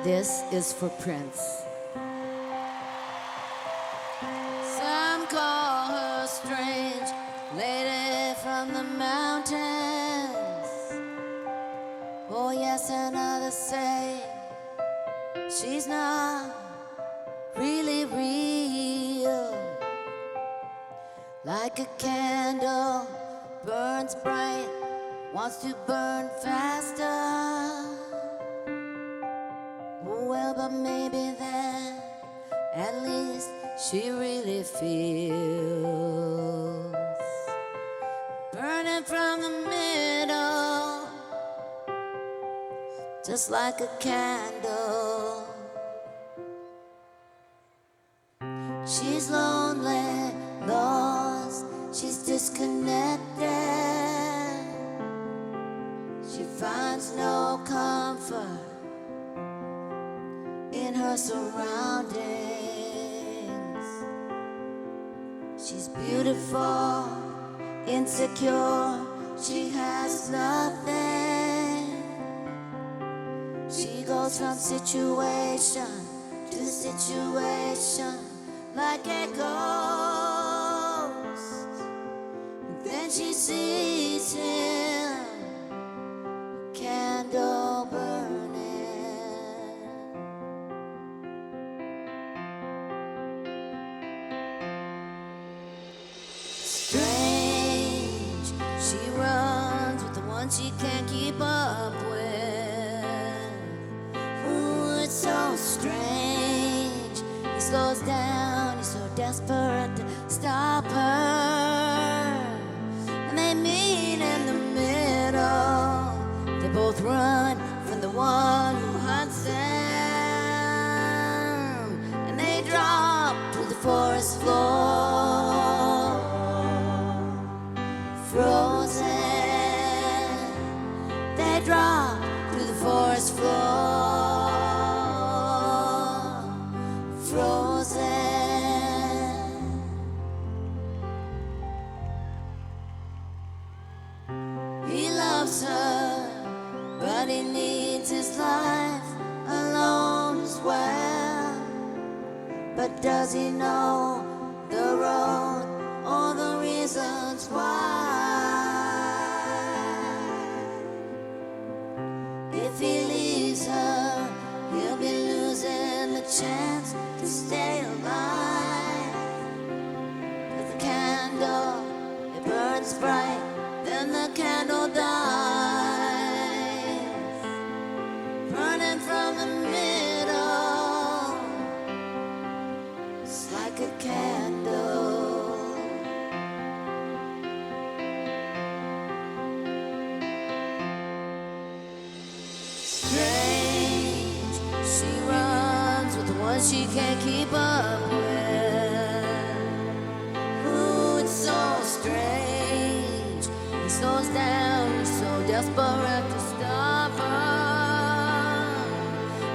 This is for Prince. Some call her strange, lady from the mountains. Oh yes, and others say she's not really real. Like a candle, burns bright, wants to burn faster. Well, but maybe then, at least she really feels. Burning from the middle, just like a candle. She's lonely, lost, she's disconnected. She finds no comfort in her surroundings. She's beautiful, insecure, she has nothing. She goes from situation to situation like a ghost. Then she sees him, candle burning. Strange, she runs with the one she can't keep up with. Ooh, it's so strange. He slows down, he's so desperate to stop her. And they meet in the middle. They both run from the one who hunts them. And they drop to the forest floor, frozen. They drop to the forest floor, frozen. He loves her, but he needs his life alone as well. But does he know the road or the reasons why? If he leaves her, he'll be losing the chance to stay alive. But the candle, it burns bright, then the candle dies. Burning from the middle, it's like a candle. Strange, she runs with the one she can't keep up with. Ooh, it's so strange. He slows down, he's so desperate to stop her.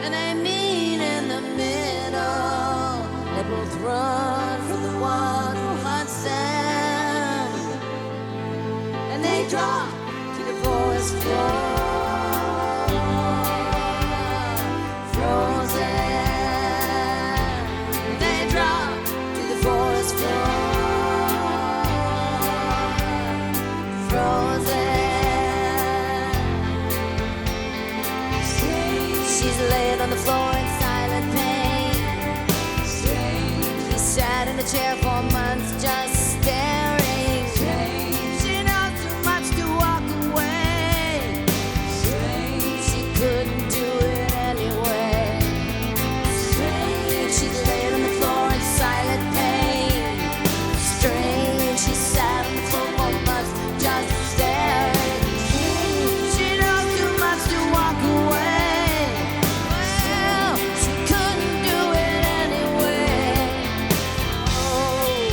And they meet in the middle. They both run from the one who hunts them. And they drop to the forest floor, frozen. They drop to the forest floor, frozen. She's laid on the floor in silent pain. He sat in a chair for months just staring. She knows too much to walk away. She couldn't do it anyway. She's laid on the floor in silent pain. Strange, she sat on the floor for months just staring. She knows too much to walk away. Well, she couldn't do it anyway. Oh.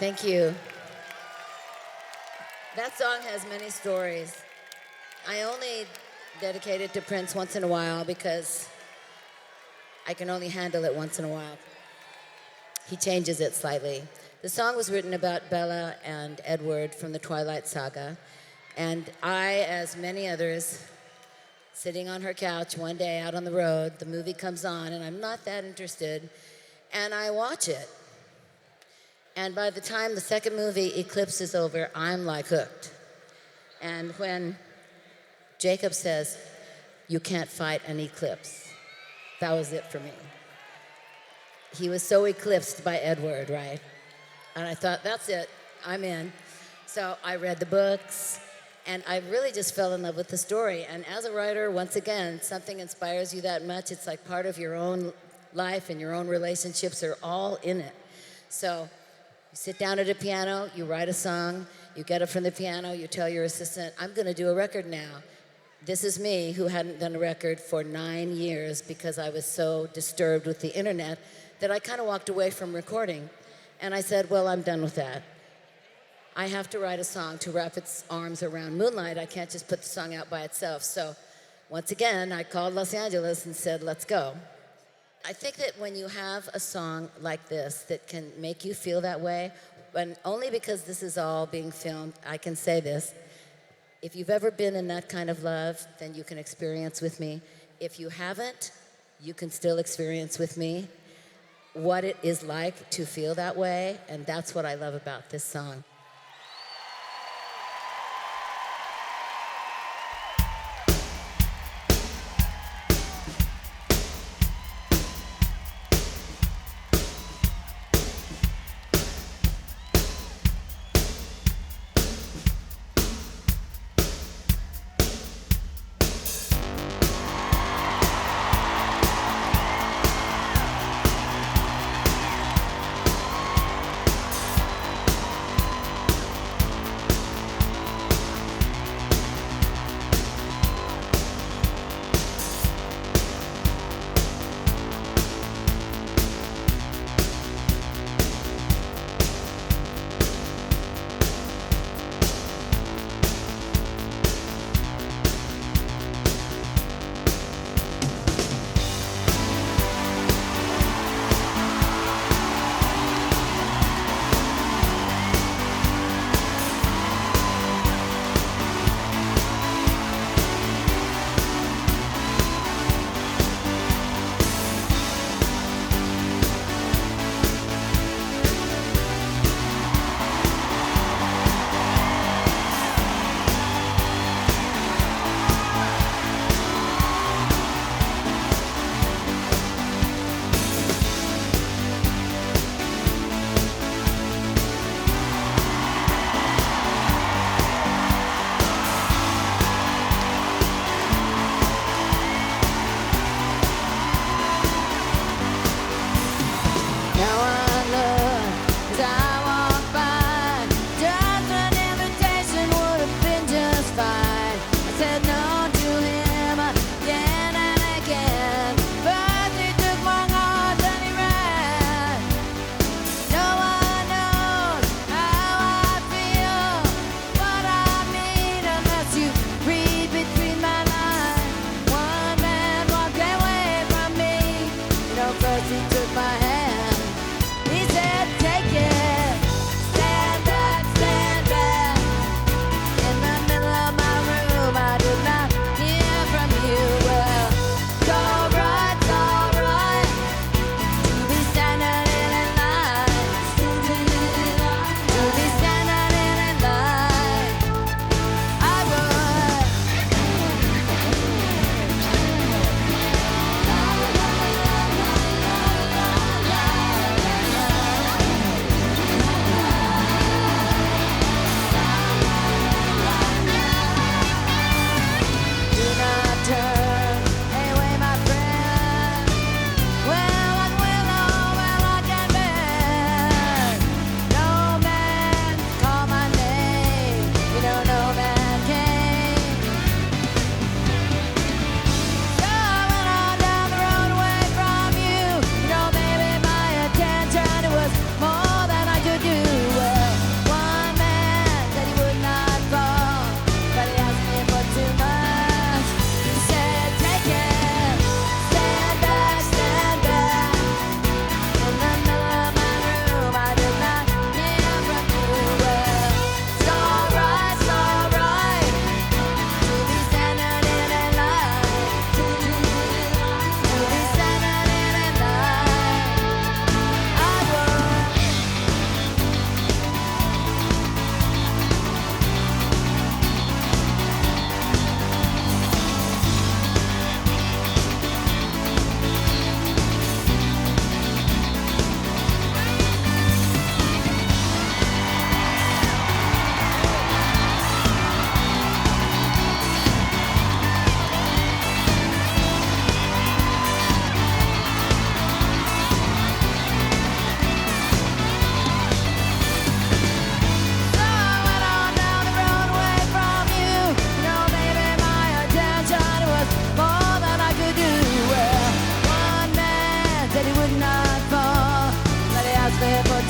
Thank you. That song has many stories. I only dedicate it to Prince once in a while because I can only handle it once in a while. He changes it slightly. The song was written about Bella and Edward from the Twilight Saga, and I, as many others, sitting on her couch one day out on the road, the movie comes on, and I'm not that interested, and I watch it. And by the time the second movie, Eclipse, is over, I'm like hooked. And when Jacob says, "You can't fight an eclipse," that was it for me. He was so eclipsed by Edward, right? And I thought, that's it, I'm in. So I read the books, and I really just fell in love with the story. And as a writer, once again, something inspires you that much, it's like part of your own life and your own relationships are all in it. So you sit down at a piano, you write a song, you get up from the piano, you tell your assistant, I'm gonna do a record now. This is me, who hadn't done a record for 9 years because I was so disturbed with the internet that I kind of walked away from recording. And I said, well, I'm done with that. I have to write a song to wrap its arms around Moonlight. I can't just put the song out by itself. So once again, I called Los Angeles and said, let's go. I think that when you have a song like this that can make you feel that way, and only because this is all being filmed, I can say this. If you've ever been in that kind of love, then you can experience with me. If you haven't, you can still experience with me what it is like to feel that way, and that's what I love about this song.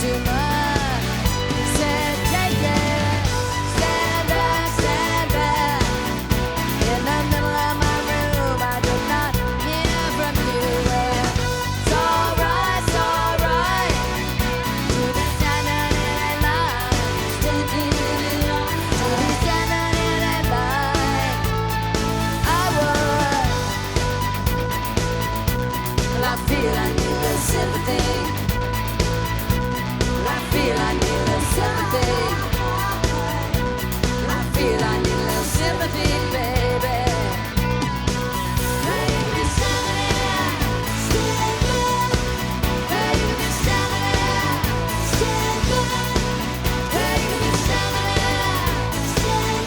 too much. He said, take it, stand back. In the middle of my room, I did not hear from you. Well, it's alright, to be standing in a line, to be standing in a line. I would. Well, I feel I need a sympathy. I feel I need a sympathy. I feel I need a sympathy, baby. Hey, you be standing there, stand back. Hey, you be standing there, stand back. Hey, you be standing there, stand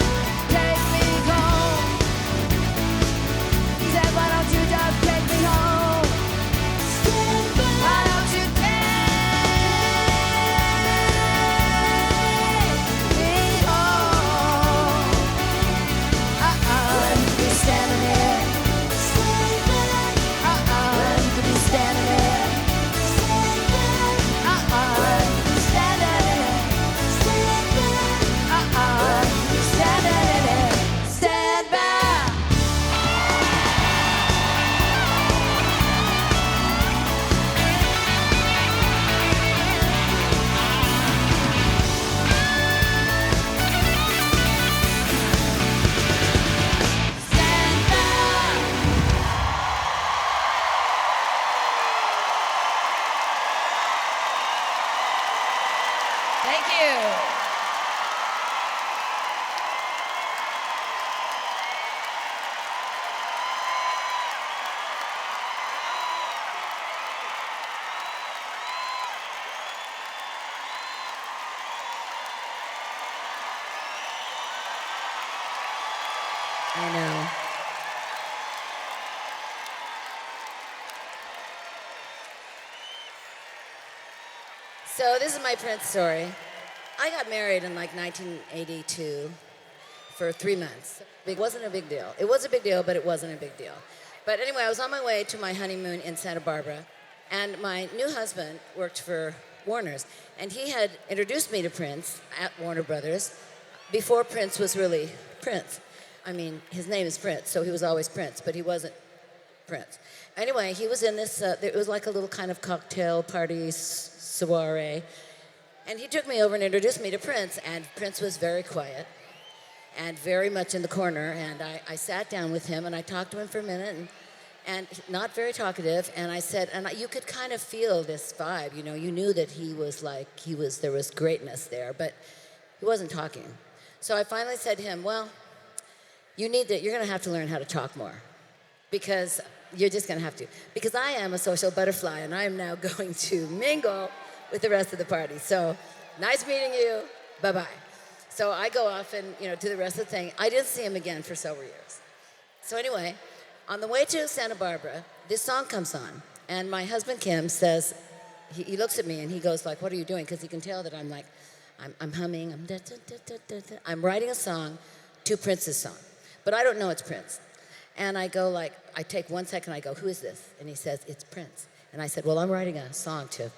back. Take me home. He said, why don't you just take me home? Stand back. Why don't you take me home? When you be standing there, stand back. When you be standing there, stand back. When you be standing there, stand back. When you be standing there, stand back. Stand back. Thank you. I know. So this is my Prince story. I got married in like 1982 for 3 months. It wasn't a big deal. It was a big deal, but it wasn't a big deal. But anyway, I was on my way to my honeymoon in Santa Barbara, and my new husband worked for Warner's, and he had introduced me to Prince at Warner Brothers before Prince was really Prince. I mean, his name is Prince, so he was always Prince, but he wasn't Prince. Anyway, he was in this, it was like a little kind of cocktail party soiree, and he took me over and introduced me to Prince, and Prince was very quiet and very much in the corner, and I sat down with him, and I talked to him for a minute, and not very talkative, and I said, you could kind of feel this vibe, you know, you knew that there was greatness there, but he wasn't talking. So I finally said to him, well, you're gonna have to learn how to talk more, because you're just gonna have to. Because I am a social butterfly, and I am now going to mingle with the rest of the party. So, nice meeting you, bye-bye. So I go off and, do the rest of the thing. I didn't see him again for several years. So anyway, on the way to Santa Barbara, this song comes on, and my husband Kim says, he looks at me and he goes like, what are you doing? Because he can tell that I'm like, I'm humming, I'm writing a song to Prince's song. But I don't know it's Prince. And I go like, I take 1 second, I go, who is this? And he says, it's Prince. And I said, well, I'm writing a song to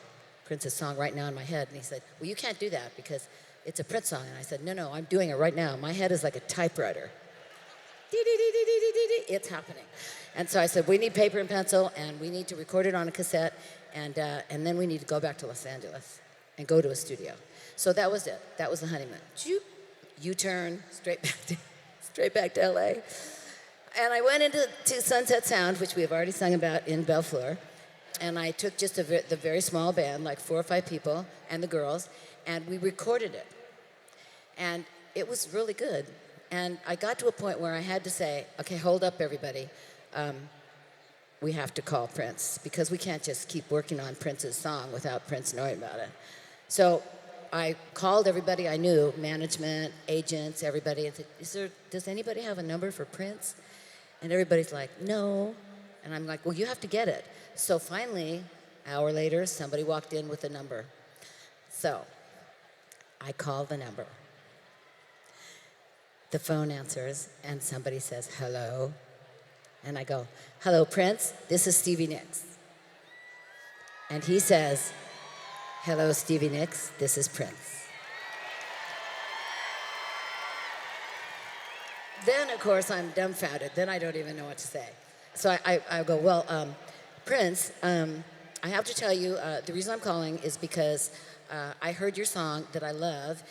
Prince's song right now in my head. And he said, well, you can't do that because it's a Prince song. And I said, no, I'm doing it right now. My head is like a typewriter. It's happening. And so I said, we need paper and pencil, and we need to record it on a cassette, and then we need to go back to Los Angeles and go to a studio. So that was it. That was the honeymoon. U-turn, straight back to LA. And I went into Sunset Sound, which we have already sung about in Bellflower, and I took just the very small band, like 4 or 5 people, and the girls, and we recorded it. And it was really good. And I got to a point where I had to say, okay, hold up, everybody. We have to call Prince, because we can't just keep working on Prince's song without Prince knowing about it. So I called everybody I knew, management, agents, everybody, and said, does anybody have a number for Prince? And everybody's like, no. And I'm like, well, you have to get it. So finally, an hour later, somebody walked in with a number. So I call the number. The phone answers, and somebody says, hello. And I go, hello, Prince, this is Stevie Nicks. And he says, Hello, Stevie Nicks. This is Prince. Then, of course, I'm dumbfounded. Then I don't even know what to say. So I go, well, Prince, I have to tell you, the reason I'm calling is because I heard your song that I love.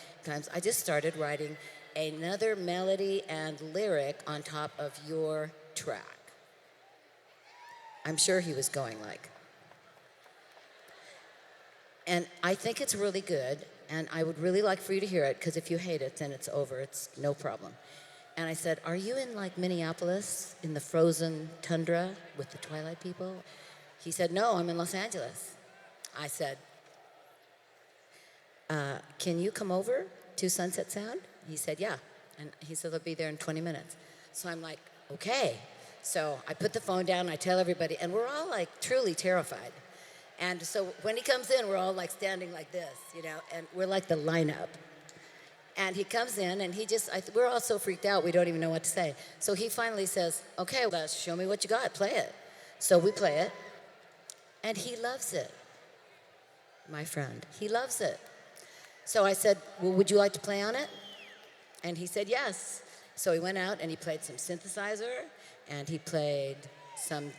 I just started writing another melody and lyric on top of your track. I'm sure he was going like. And I think it's really good, and I would really like for you to hear it, because if you hate it, then it's over. It's no problem. And I said, are you in like Minneapolis, in the frozen tundra with the Twilight people? He said, no, I'm in Los Angeles. I said, can you come over to Sunset Sound? He said, yeah. And he said, they'll be there in 20 minutes. So I'm like, okay. So I put the phone down, and I tell everybody, and we're all like truly terrified. And so when he comes in, we're all like standing like this, you know, and we're like the lineup. And he comes in, and we're all so freaked out, we don't even know what to say. So he finally says, okay, well, show me what you got, play it. So we play it, and he loves it, my friend. He loves it. So I said, well, would you like to play on it? And he said, yes. So he went out, and he played some synthesizer, and he played some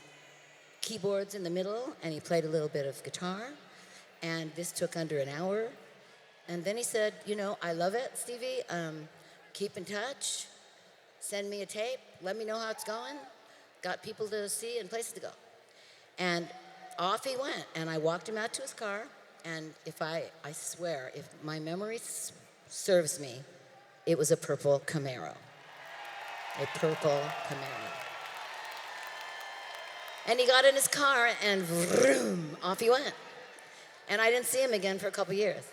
keyboards in the middle, and he played a little bit of guitar, and this took under an hour. And then he said, you know, I love it, Stevie. Keep in touch. Send me a tape. Let me know how it's going. Got people to see and places to go. And off he went, and I walked him out to his car, and I swear, if my memory serves me, it was a purple Camaro. A purple Camaro. And he got in his car, and vroom, off he went. And I didn't see him again for a couple years.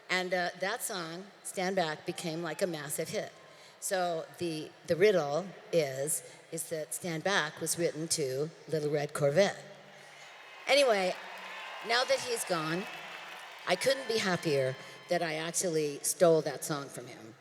And that song, Stand Back, became like a massive hit. So the riddle is that Stand Back was written to Little Red Corvette. Anyway, now that he's gone, I couldn't be happier that I actually stole that song from him,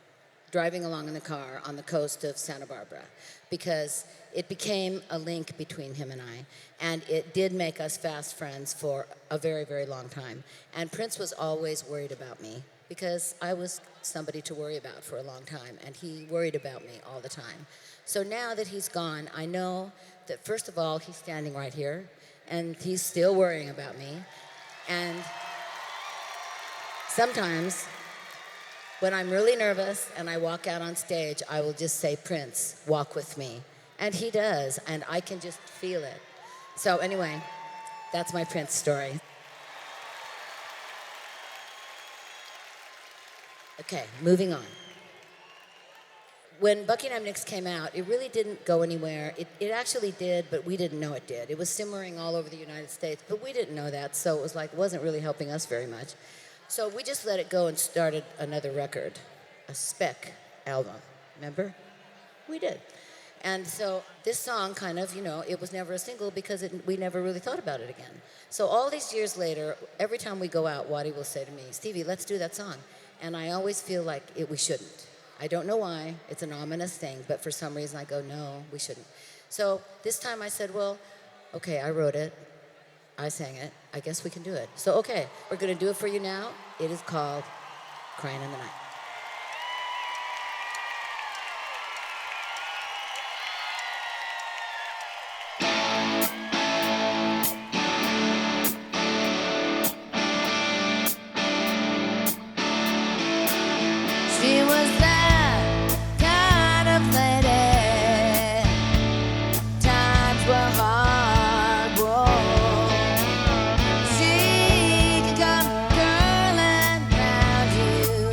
driving along in the car on the coast of Santa Barbara, because it became a link between him and I, and it did make us fast friends for a very, very long time. And Prince was always worried about me, because I was somebody to worry about for a long time, and he worried about me all the time. So now that he's gone, I know that, first of all, he's standing right here, and he's still worrying about me. And sometimes, when I'm really nervous and I walk out on stage, I will just say, Prince, walk with me. And he does, and I can just feel it. So anyway, that's my Prince story. Okay, moving on. When Buckingham Nicks came out, it really didn't go anywhere. It actually did, but we didn't know it did. It was simmering all over the United States, but we didn't know that, so it was like, wasn't really helping us very much. So we just let it go and started another record, a spec album, remember? We did. And so this song kind of, you know, it was never a single because we never really thought about it again. So all these years later, every time we go out, Waddy will say to me, Stevie, let's do that song. And I always feel like we shouldn't. I don't know why. It's an ominous thing, but for some reason I go, no, we shouldn't. So this time I said, well, okay, I wrote it. I sang it. I guess we can do it. So, okay, we're going to do it for you now. It is called Crying in the Night. She was that kind of lady. Times were hard, whoa. She could come curling round you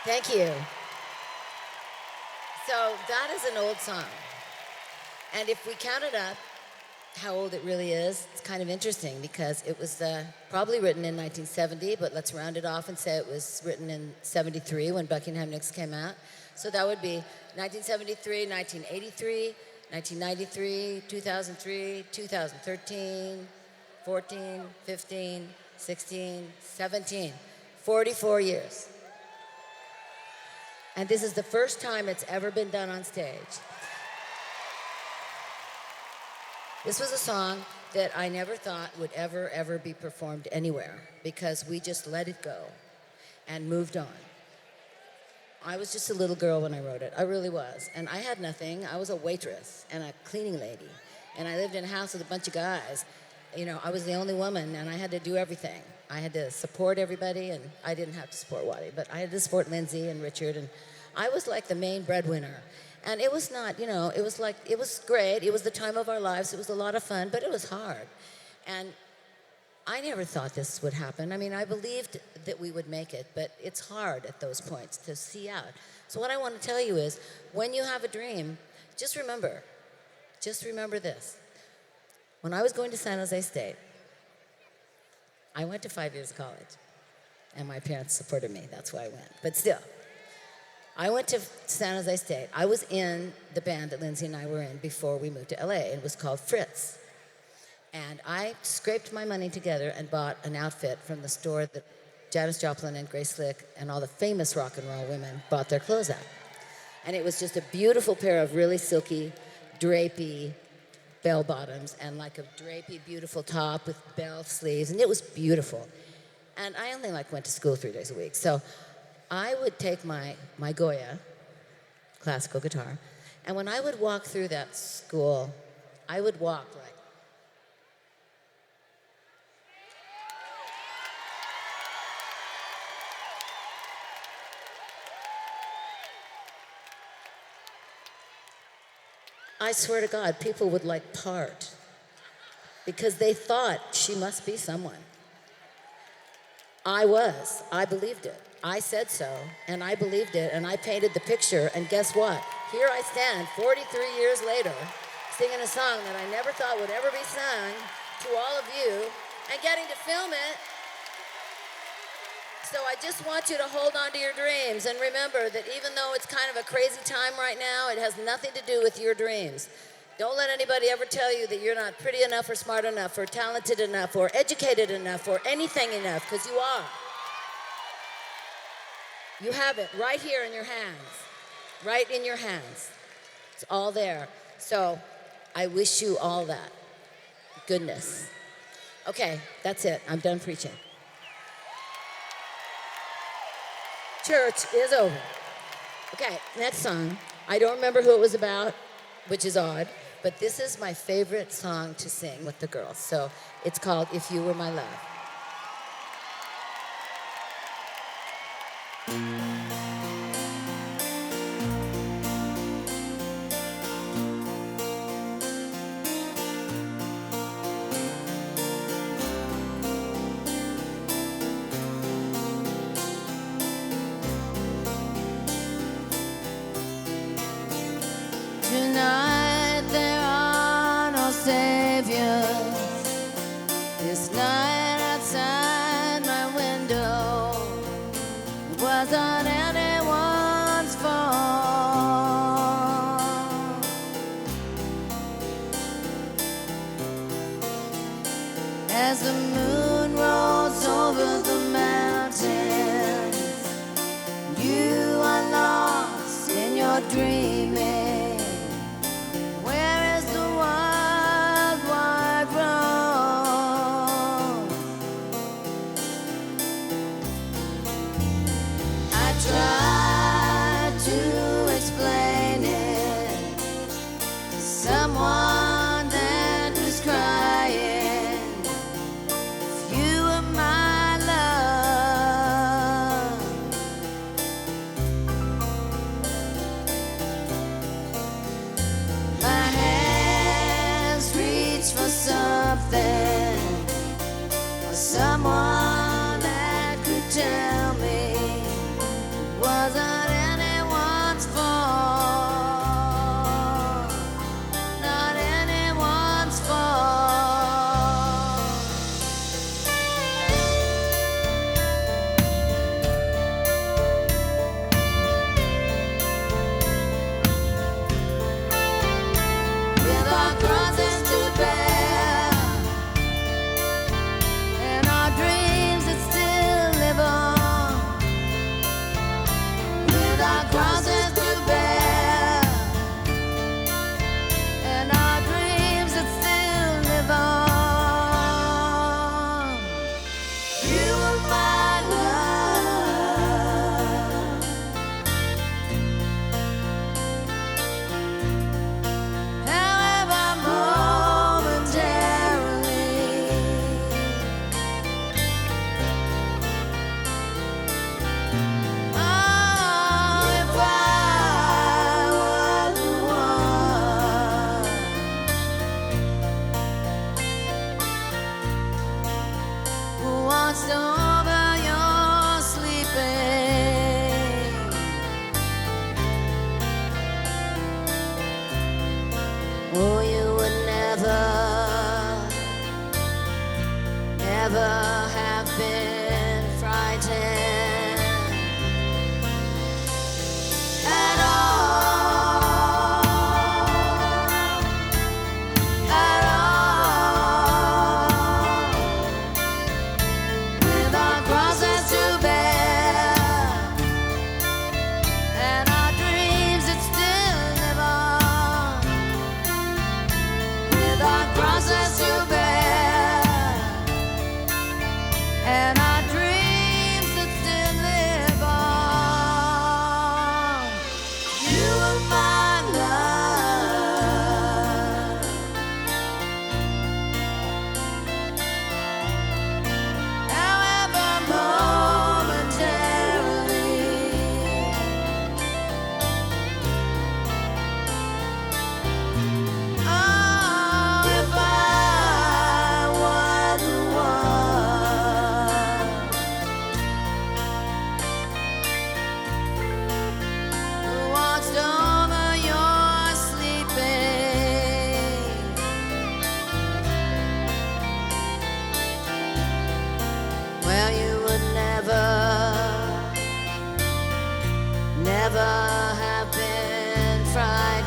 Thank you. So that is an old song. And if we counted up how old it really is, it's kind of interesting because it was probably written in 1970, but let's round it off and say it was written in 73 when Buckingham Nicks came out. So that would be 1973, 1983, 1993, 2003, 2013, 14, 15, 16, 17, 44 years. And this is the first time it's ever been done on stage. This was a song that I never thought would ever be performed anywhere because we just let it go and moved on. I was just a little girl when I wrote it. I really was. And I had nothing. I was a waitress and a cleaning lady. And I lived in a house with a bunch of guys. You know, I was the only woman and I had to do everything. I had to support everybody, and I didn't have to support Waddy, but I had to support Lindsay and Richard, and I was like the main breadwinner. And it was not, you know, it was great. It was the time of our lives. It was a lot of fun, but it was hard. And I never thought this would happen. I mean, I believed that we would make it, but it's hard at those points to see out. So what I want to tell you is, when you have a dream, just remember this. When I was going to San Jose State, I went to 5 years of college, and my parents supported me. That's why I went. But still, I went to San Jose State. I was in the band that Lindsay and I were in before we moved to LA. It was called Fritz. And I scraped my money together and bought an outfit from the store that Janis Joplin and Grace Slick and all the famous rock and roll women bought their clothes at. And it was just a beautiful pair of really silky, drapey bell bottoms and like a drapey, beautiful top with bell sleeves, and it was beautiful. And I only went to school 3 days a week. So I would take my Goya, classical guitar, and when I would walk through that school, I would walk like, I swear to God, people would part because they thought she must be someone. I believed it. I said so, and I believed it, and I painted the picture, and guess what? Here I stand, 43 years later, singing a song that I never thought would ever be sung to all of you, and getting to film it. So I just want you to hold on to your dreams, and remember that even though it's kind of a crazy time right now, it has nothing to do with your dreams. Don't let anybody ever tell you that you're not pretty enough or smart enough or talented enough or educated enough or anything enough, because you are. You have it right here in your hands. Right in your hands. It's all there. So I wish you all that. Goodness. Okay, that's it. I'm done preaching. Church is over. Okay, next song. I don't remember who it was about, which is odd, but this is my favorite song to sing with the girls. So it's called If You Were My Love. Tonight there are no saviors. This night outside my window wasn't anyone's fault. As the moon rolls over the mountains, you are lost in your dreaming. Where is the wild, wide road? I tried to explain it to someone that was crying. If you were my love,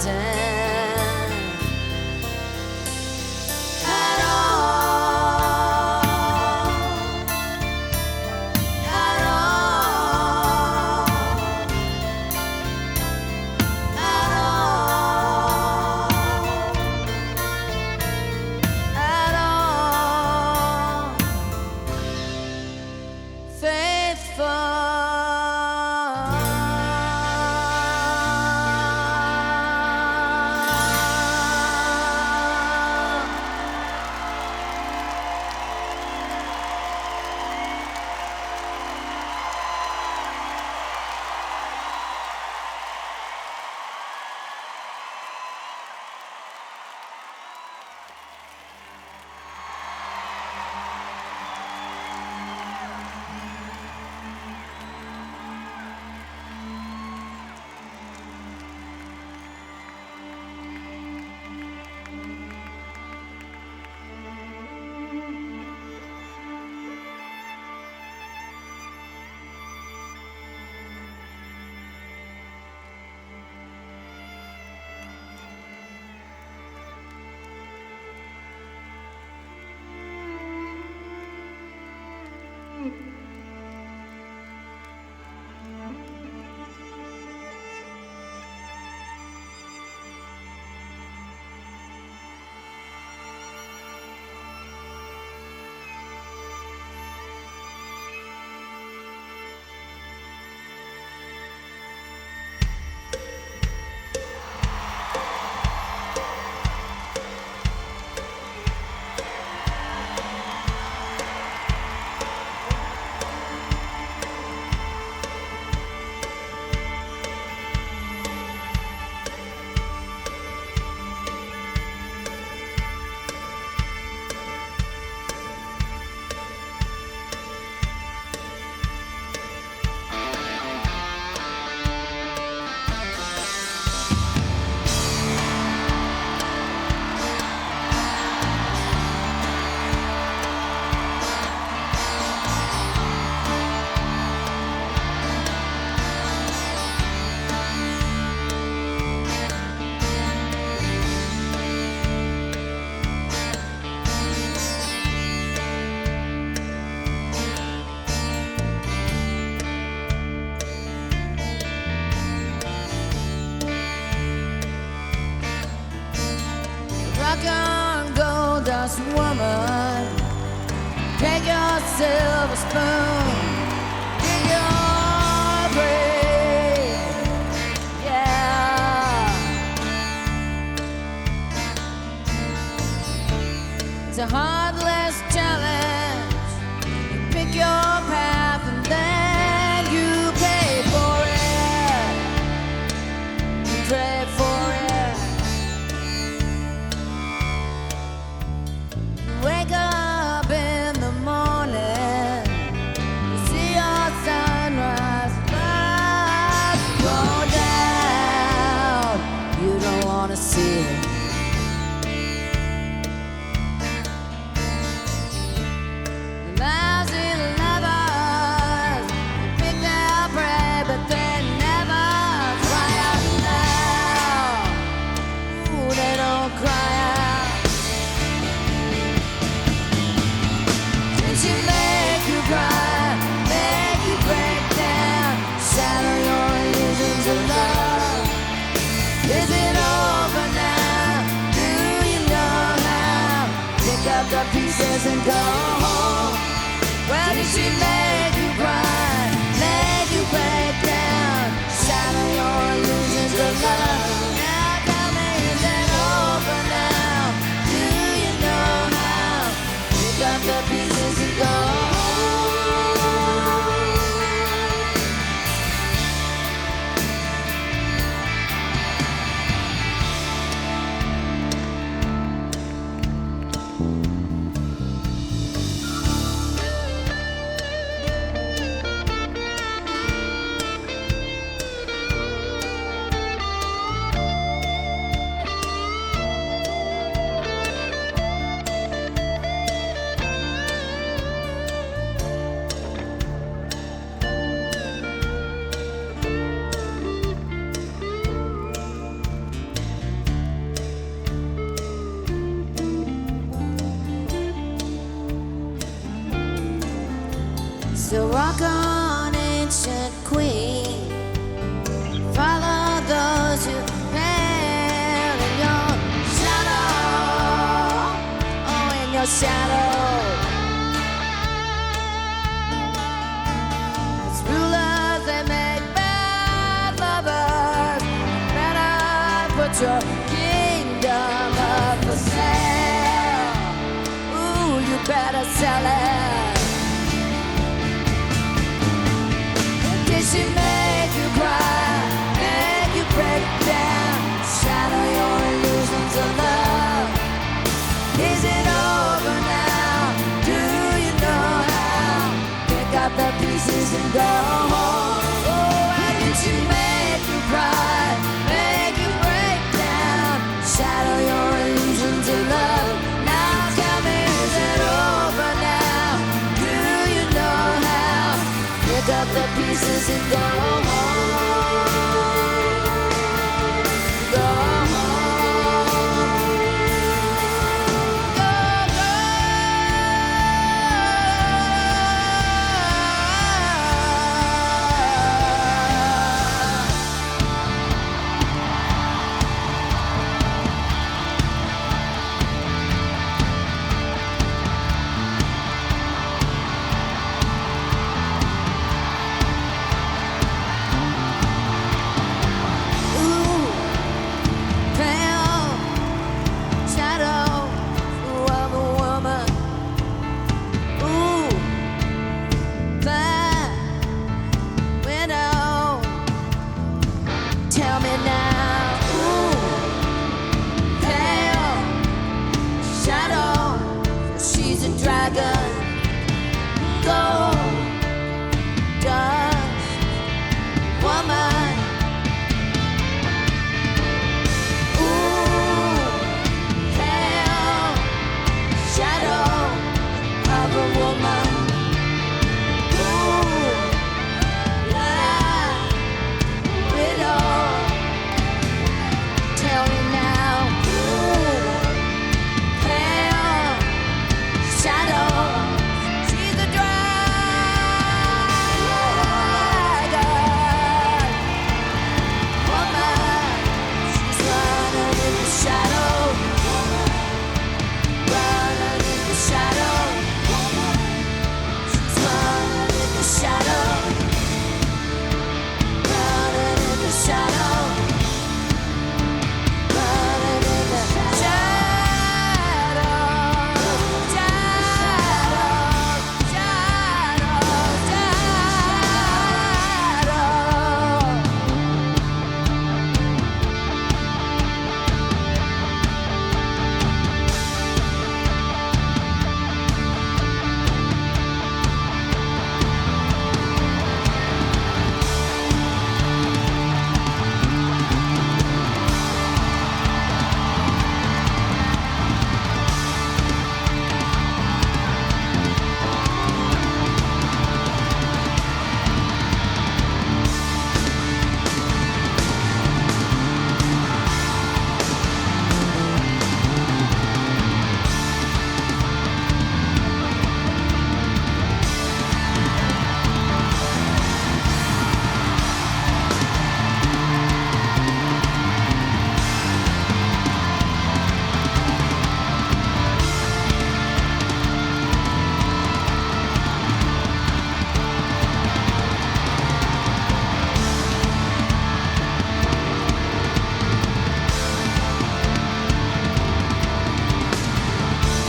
pretend at all, at all, at all, at all, faithful. Rock on, gold dust woman, take your silver spoon, dig your grave, yeah. It's a heartless challenge. You pick your path and then you pay for it. You pray for it. Wake up in the morning, you see your sunrise, but go down. You don't wanna see it. Lousy lovers pick their prey, but they never cry out loud. Ooh, they don't cry out. Did she make you cry, make you break down, shatter your illusions of love? Is it over now? Do you know how? Pick up the pieces and go home. Well, did she make you cry, make you break down, shatter your illusions of love? Now tell me, is it over now? Do you know how? Pick up the pieces and go home. Walk on, ancient queen. Follow those who pale in your shadow. Oh, in your shadow. As rulers, they make bad lovers. Better put your kingdom up for sale. Ooh, you better sell it. Did she make you cry, make you break down, shatter your illusions of love? Is it over now? Do you know how? Pick up the pieces and go home. Oh, how did she make you cry, make you break down, shatter your illusions of love? Now tell me, is it over now? Do you know how? Pick up the pieces and go home. Go home. Go, Ooh, pale shadow of a woman. Ooh, black widow. Tell me now. Ooh, pale shadow. She's a dragon. Gold dust woman. Ooh, pale shadow of a woman. Ooh, black widow. Tell me now. Ooh, pale shadow. She's a dragon. Woman, she's running in the shadow. Running in the shadow. She's running in the shadow. Running in the shadow. Running in the shadow.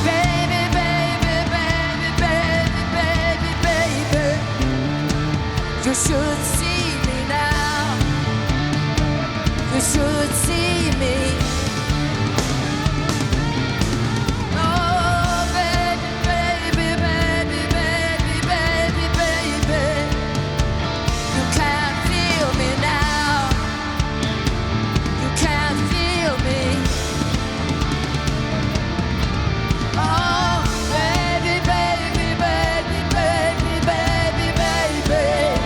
Baby, baby, baby, baby, baby, baby. You should see me now. You should see me. Oh, baby, baby, baby, baby, baby, baby. You can't feel me now. You can't feel me. Oh, baby, baby, baby, baby, baby, baby.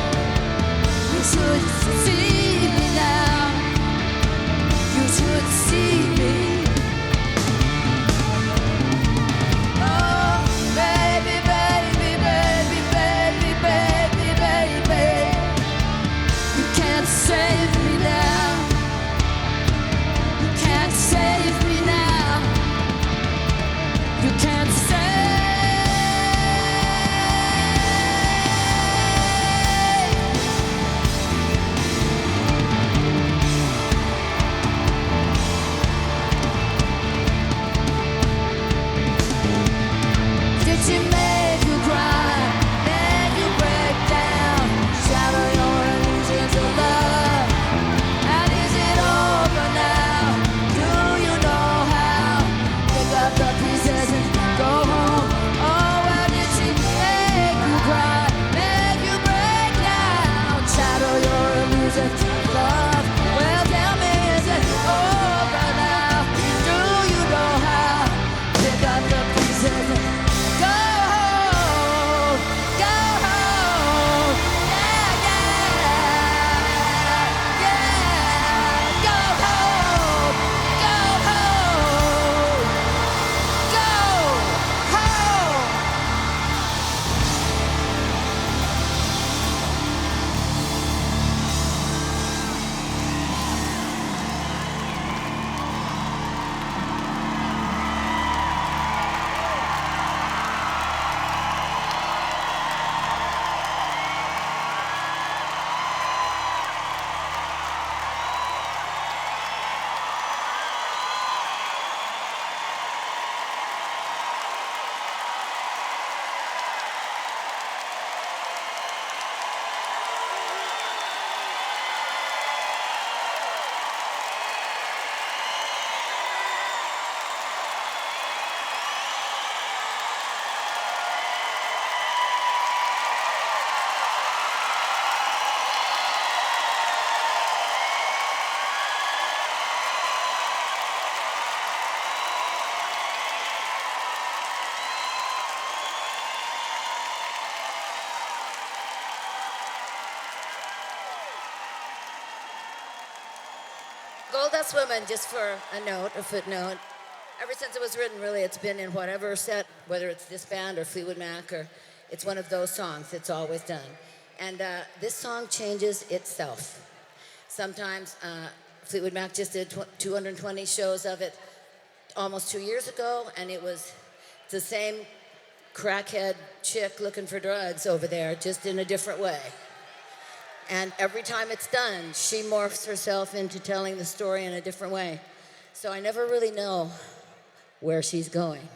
Goldust Woman, just for a note, a footnote. Ever since it was written, really, it's been in whatever set, whether it's this band or Fleetwood Mac, or it's one of those songs. It's always done. And this song changes itself. Sometimes Fleetwood Mac just did 220 shows of it almost 2 years ago, and it was the same crackhead chick looking for drugs over there, just in a different way. And every time it's done, she morphs herself into telling the story in a different way. So I never really know where she's going.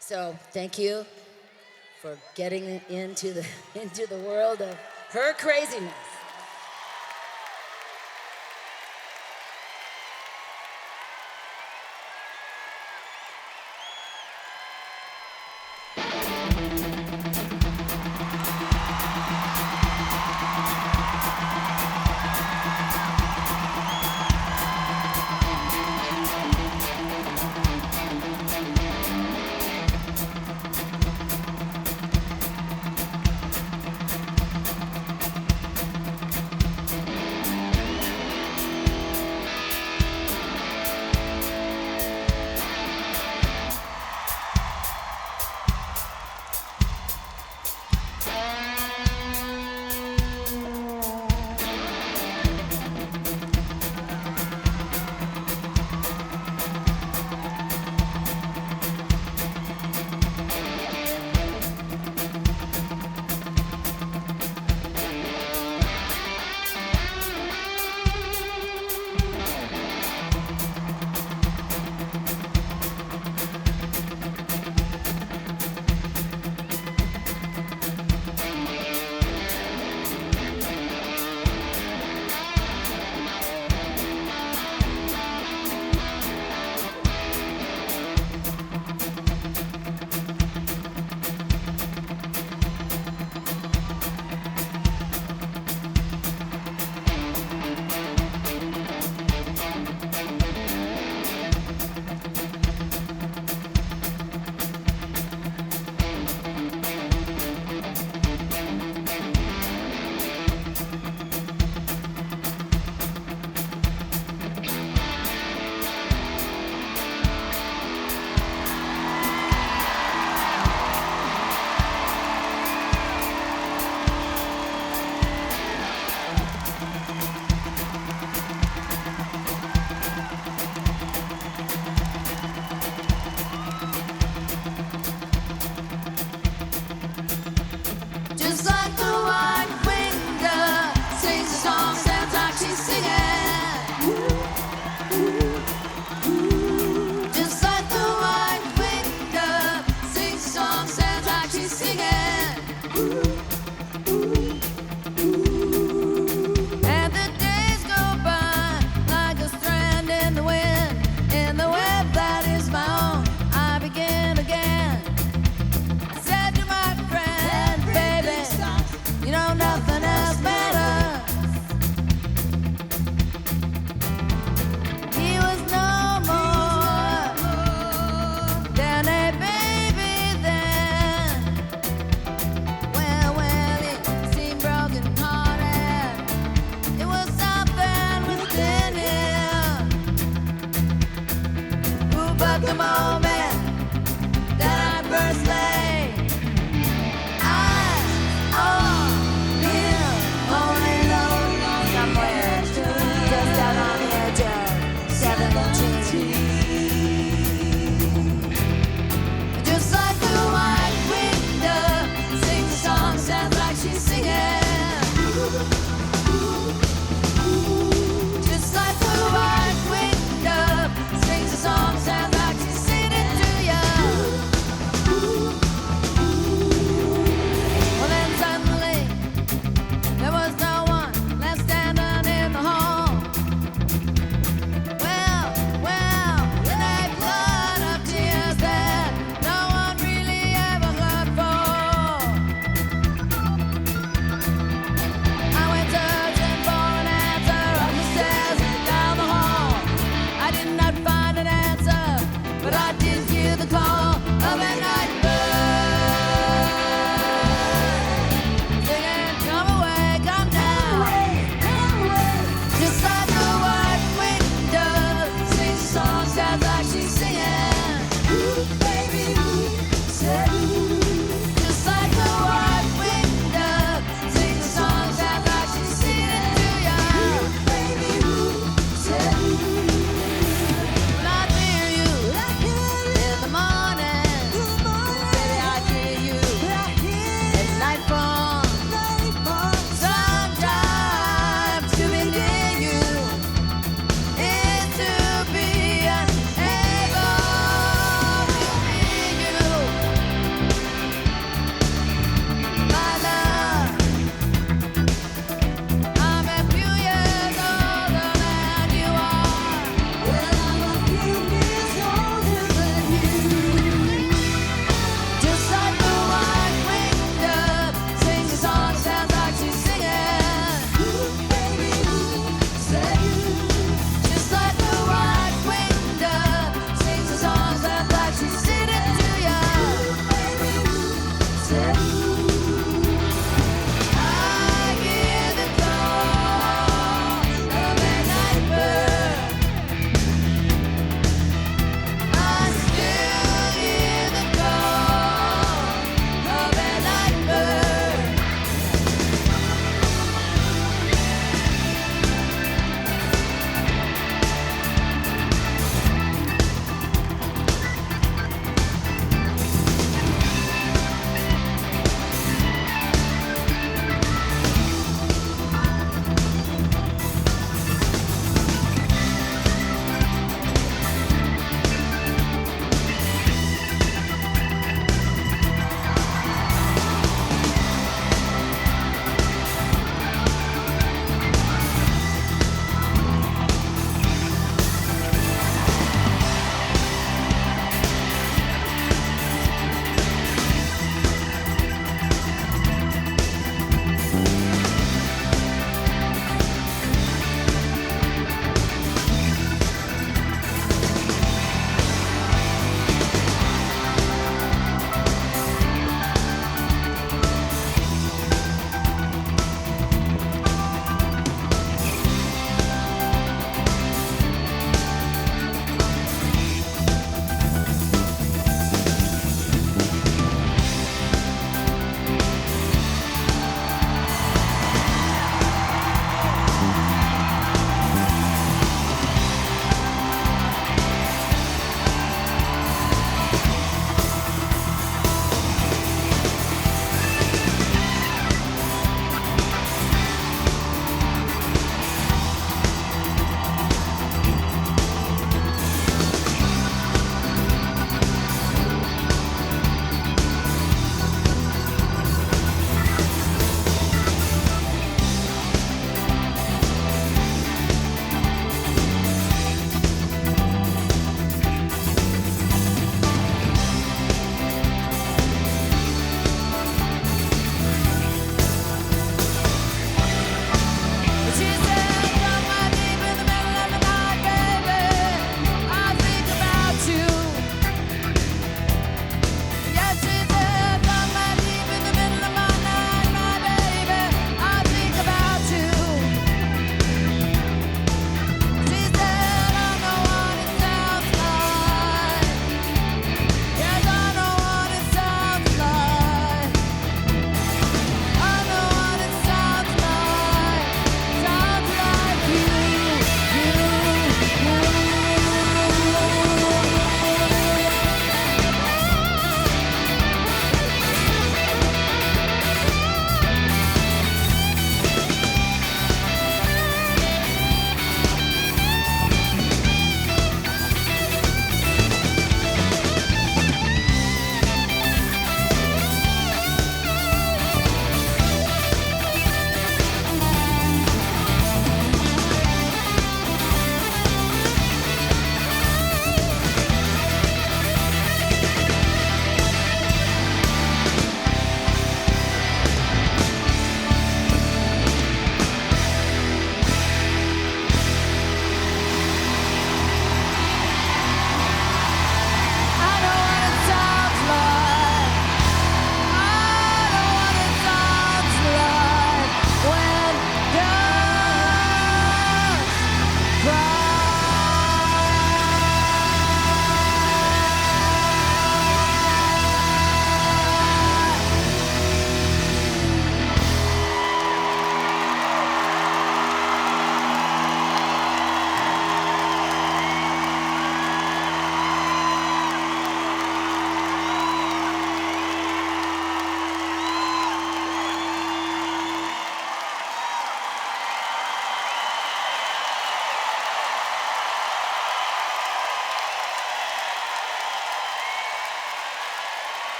So thank you for getting into the world of her craziness.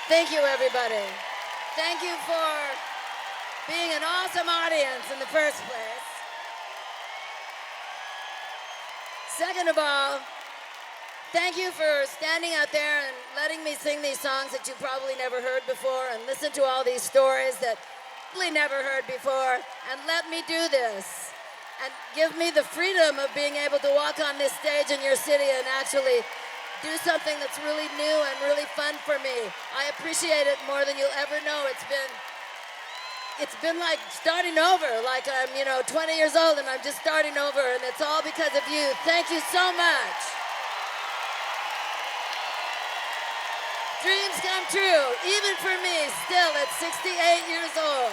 Thank you, everybody. Thank you for being an awesome audience in the first place. Second of all, thank you for standing out there and letting me sing these songs that you probably never heard before and listen to all these stories that you probably never heard before and let me do this and give me the freedom of being able to walk on this stage in your city and actually do something that's really new and really fun for me. I appreciate it more than you'll ever know. It's been like starting over, like I'm, 20 years old and I'm just starting over, and it's all because of you. Thank you so much. Dreams come true, even for me, still at 68 years old.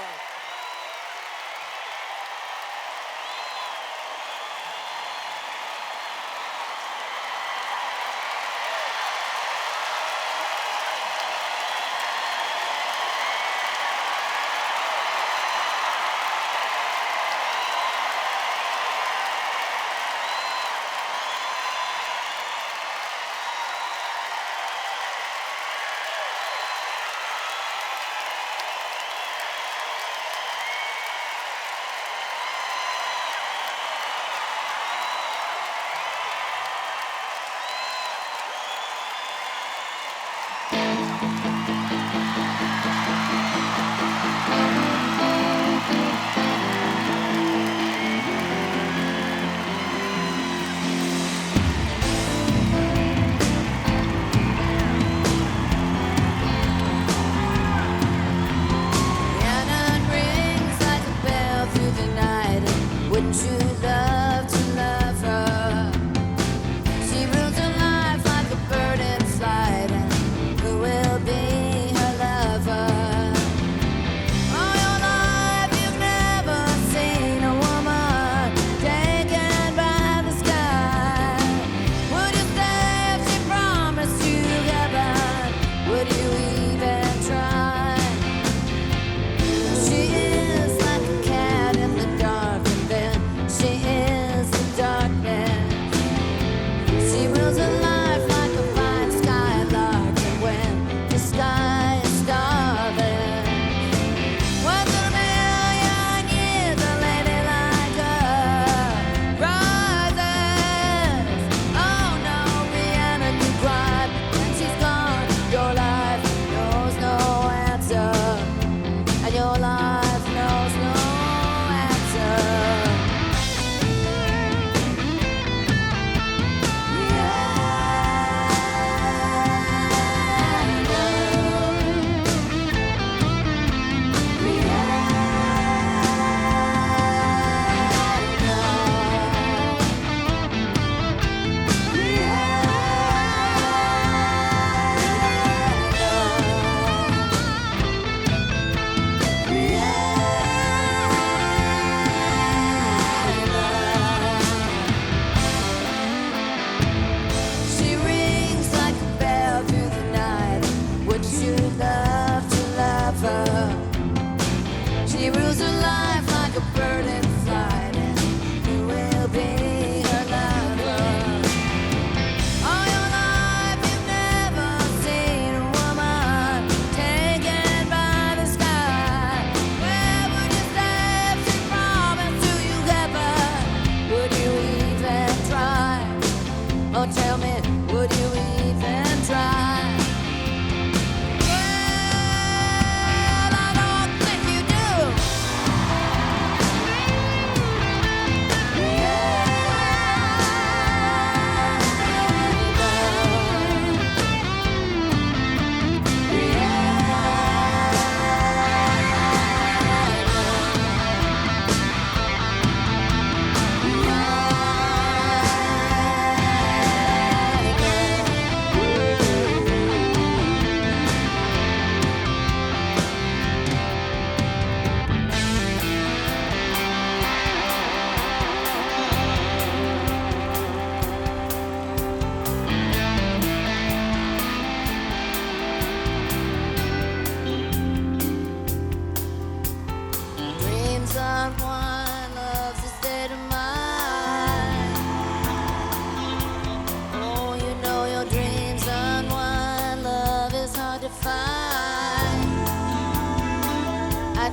Fine.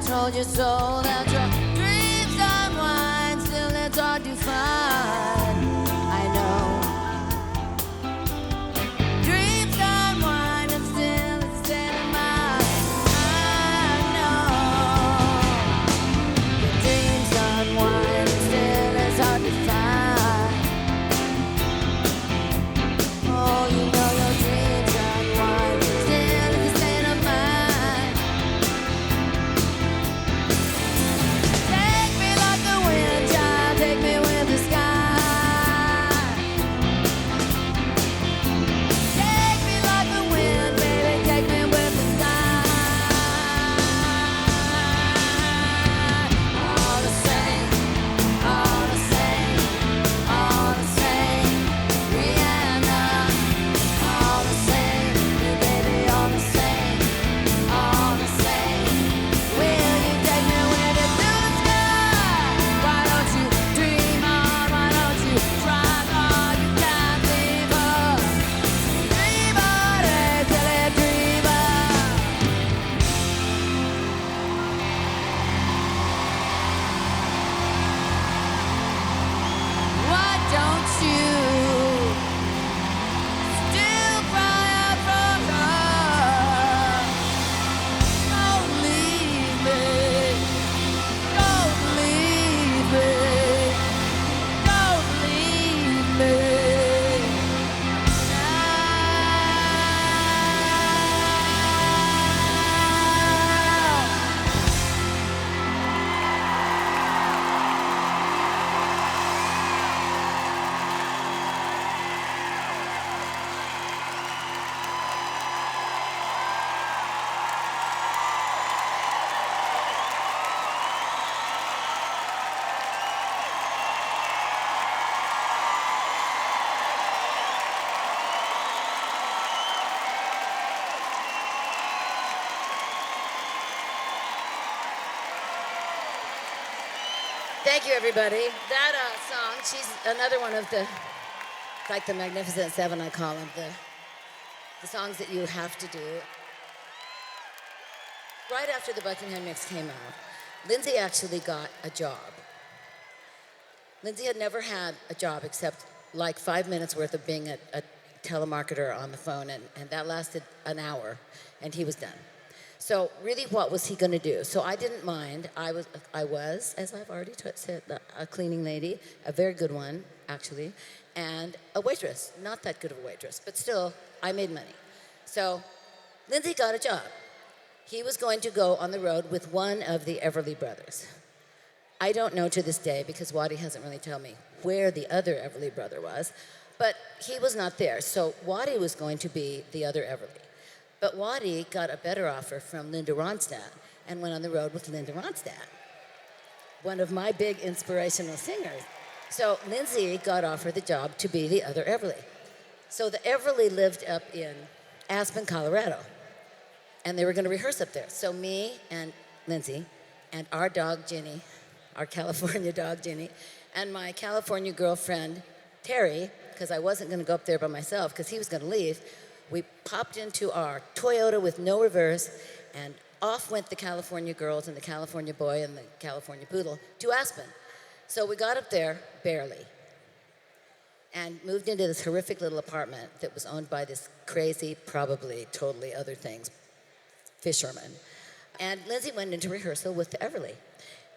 told your soul that your dreams are mine. Still, it's hard to find. I know. Dreams are mine, and still it's dead in mine. I know. Your dreams are mine, and still it's hard to find. Oh, you know your dreams are mine, still it's a state of mind. Take me like the wind, child, take me with the sky. Take me like the wind, baby, take me with the sky. All the same, all the same, all the same. Rihanna, all the same, you baby, all the same, all the same. Will you take me with you to the sky? Why don't you dream on? Why don't you try hard? You can't leave us. Dream on it till it dream on. Why don't you still cry out for her? Don't leave me. Don't leave me. Don't leave me. Now. Thank you, everybody. That song, she's another one of the, like the Magnificent Seven, I call them, the songs that you have to do. Right after the Buckingham Mix came out, Lindsay actually got a job. Lindsay had never had a job except like 5 minutes worth of being a telemarketer on the phone, and that lasted an hour, and he was done. So really, what was he going to do? So I didn't mind. I was, as I've already said, a cleaning lady, a very good one, actually, and a waitress. Not that good of a waitress, but still, I made money. So Lindsay got a job. He was going to go on the road with one of the Everly brothers. I don't know to this day, because Waddy hasn't really told me where the other Everly brother was, but he was not there. So Waddy was going to be the other Everly. But Waddy got a better offer from Linda Ronstadt and went on the road with Linda Ronstadt, one of my big inspirational singers. So Lindsay got offered the job to be the other Everly. So the Everly lived up in Aspen, Colorado, and they were going to rehearse up there. So me and Lindsay and our dog, Ginny, our California dog, Ginny, and my California girlfriend, Terry, because I wasn't going to go up there by myself because he was going to leave, we popped into our Toyota with no reverse, and off went the California girls and the California boy and the California poodle to Aspen. So we got up there, barely, and moved into this horrific little apartment that was owned by this crazy, probably totally other things, fisherman. And Lindsay went into rehearsal with the Everly.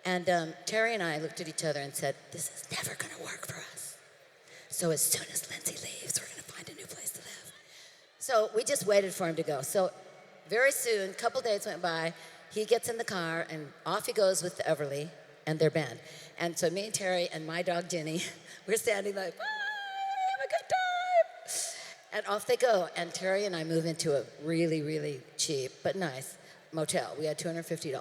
And Terry and I looked at each other and said, this is never going to work for us. So as soon as Lindsay leaves, we're going to find a new place to live. So we just waited for him to go. So very soon, a couple days went by, he gets in the car, and off he goes with the Everly and their band. And so me and Terry and my dog, Jenny, we're standing like, have a good time. And off they go. And Terry and I move into a really, really cheap, but nice motel. We had $250.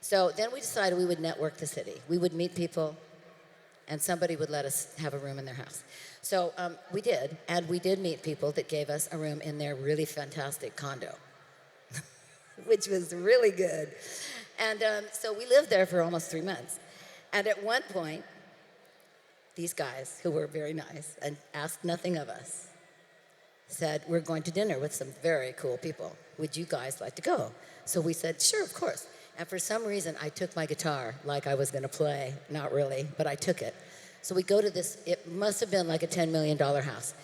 So then we decided we would network the city. We would meet people, and somebody would let us have a room in their house. So we did, and we did meet people that gave us a room in their really fantastic condo, which was really good. And so we lived there for almost 3 months. And at one point, these guys, who were very nice and asked nothing of us, said, we're going to dinner with some very cool people. Would you guys like to go? So we said, sure, of course. And for some reason, I took my guitar like I was going to play. Not really, but I took it. So we go to this, it must have been like a $10 million house.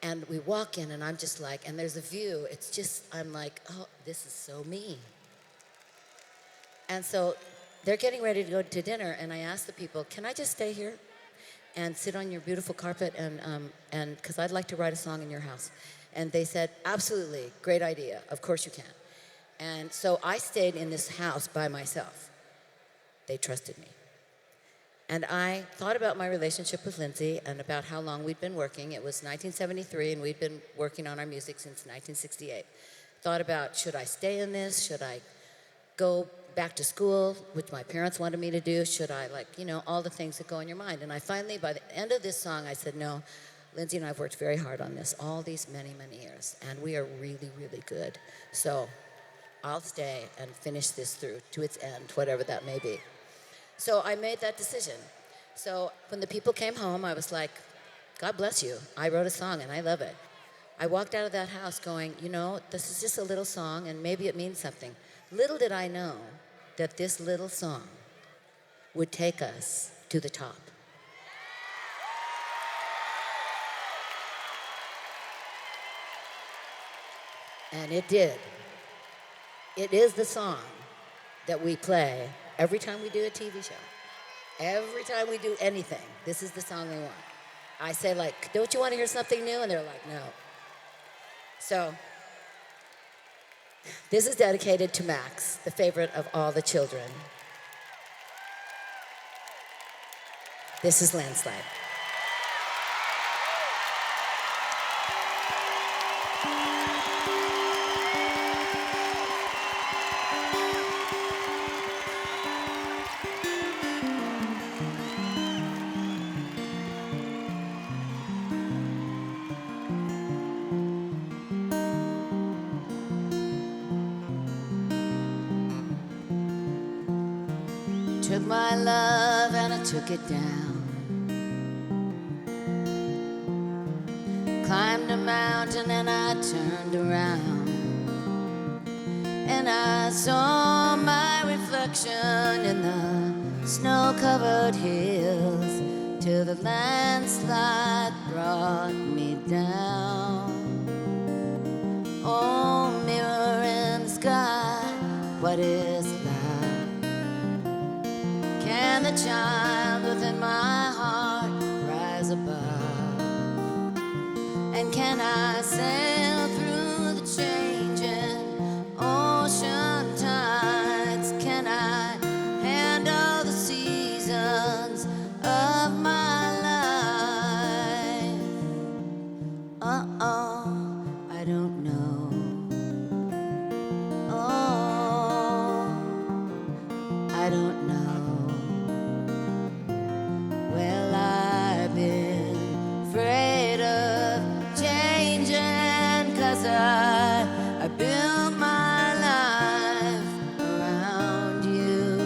And we walk in, and I'm just like, and there's a view. It's just, I'm like, oh, this is so me. And so they're getting ready to go to dinner, and I asked the people, can I just stay here and sit on your beautiful carpet? And because I'd like to write a song in your house. And they said, absolutely, great idea. Of course you can. And so I stayed in this house by myself. They trusted me. And I thought about my relationship with Lindsay and about how long we'd been working. It was 1973, and we'd been working on our music since 1968. Thought about, should I stay in this? Should I go back to school, which my parents wanted me to do? Should I, all the things that go in your mind? And I finally, by the end of this song, I said, no, Lindsay and I have worked very hard on this all these many, many years, and we are really, really good. So I'll stay and finish this through to its end, whatever that may be. So I made that decision. So when the people came home, I was like, God bless you. I wrote a song, and I love it. I walked out of that house going, this is just a little song, and maybe it means something. Little did I know that this little song would take us to the top. And it did. It is the song that we play every time we do a TV show. Every time we do anything, this is the song we want. I say, don't you want to hear something new? And they're like, no. So this is dedicated to Max, the favorite of all the children. This is Landslide. Took my love and I took it down. Climbed a mountain and I turned around, and I saw my reflection in the snow-covered hills till the landslide brought me down. Oh, mirror in the sky, what is love? Can the child within my heart rise above? And can I sail through the changing ocean tides? Can I handle the seasons of my life? I don't know. I don't know. Well, I've been afraid of changing, 'cause I built my life around you.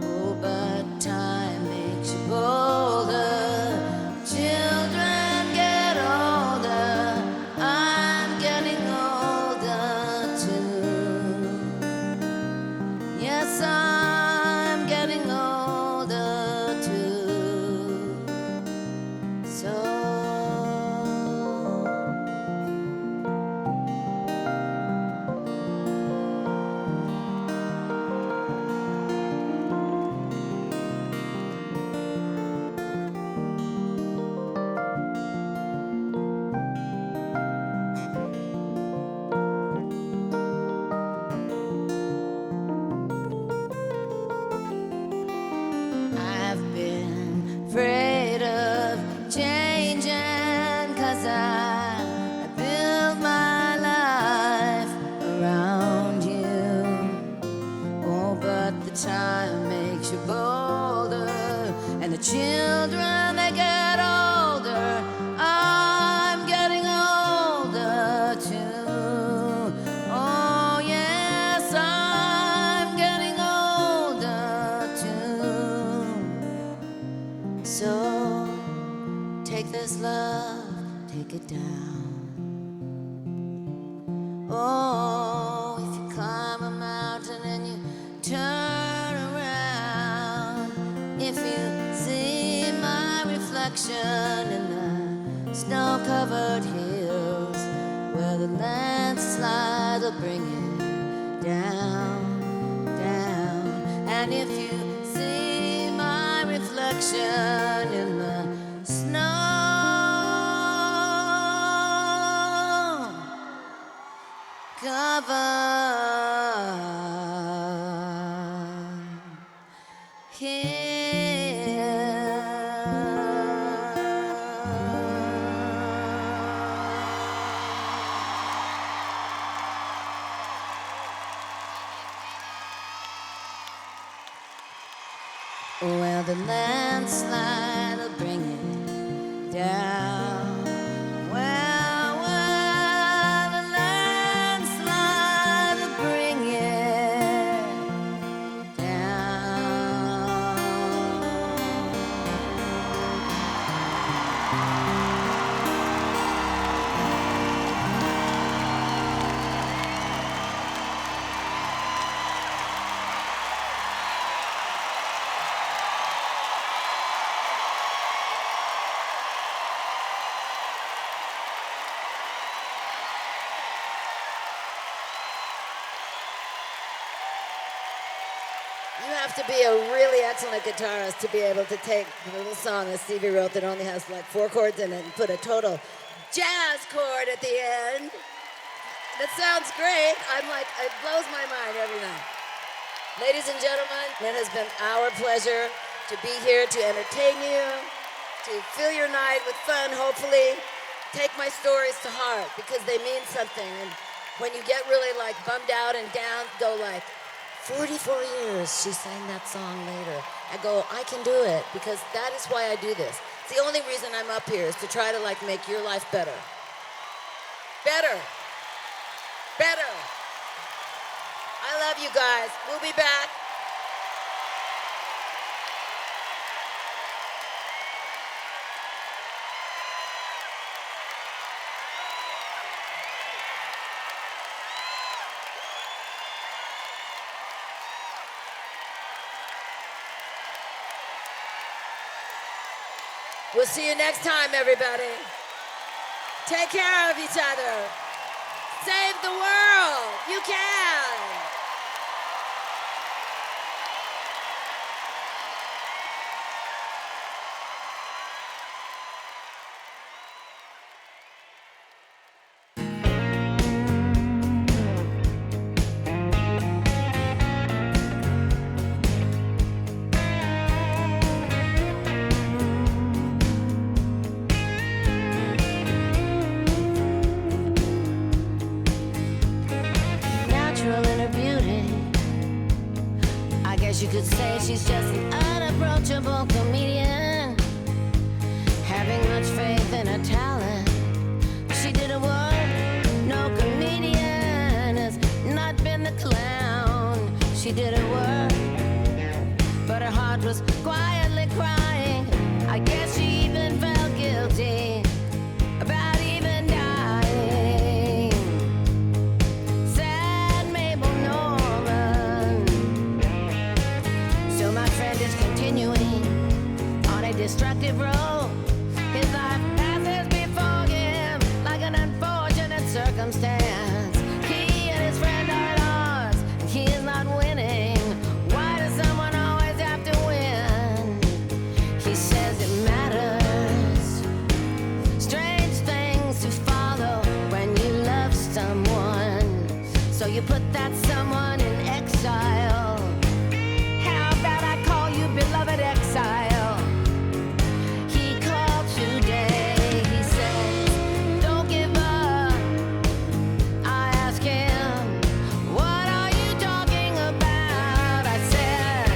Oh, but time makes you bolder. Children get older. I'm getting older too. Yes, I'm getting older too. So I've been afraid of changing, 'cause I built my life around you. Oh, but the time makes you bolder, and the children, they get older. I'm getting older too. Oh, yes, I'm getting older too. So take this love, take it down. Oh, if you climb a mountain and you reflection in the snow-covered hills where the landslide will bring it down, down. And if you see my reflection in the snow covered hill. Well, the landslide will bring it down. Well, the landslide will bring it down. You have to be a really excellent guitarist to be able to take the little song that Stevie wrote that only has like 4 chords in it and put a total jazz chord at the end. That sounds great. I'm like, it blows my mind every night. Ladies and gentlemen, it has been our pleasure to be here to entertain you, to fill your night with fun, hopefully. Take my stories to heart because they mean something. And when you get really like bummed out and down, go like, 44 years she sang that song later. I go, I can do it because that is why I do this. It's the only reason I'm up here is to try to like make your life better. Better. Better. I love you guys. We'll be back. We'll see you next time, everybody. Take care of each other. Save the world. You can. You could say she's just an unapproachable comedian, having much faith in her talent. She did a work no comedian has not been the clown. She did her work, but her heart was quietly crying. I guess she even felt guilty about even dying. Sad Mabel Norman. So my friend is continuing on a destructive road. His life passes before him like an unfortunate circumstance. He and his friend are at odds, and he is not winning. Why does someone always have to win? He says it matters. Strange things to follow when you love someone. So you put that someone in exile. How about I call you beloved exile? He called today. He says, don't give up. I asked him, what are you talking about? I said,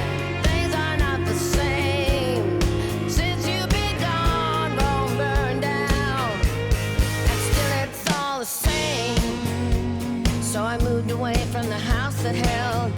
things are not the same since you've been gone, bone burned down, and still it's all the same. So I moved away from the house that held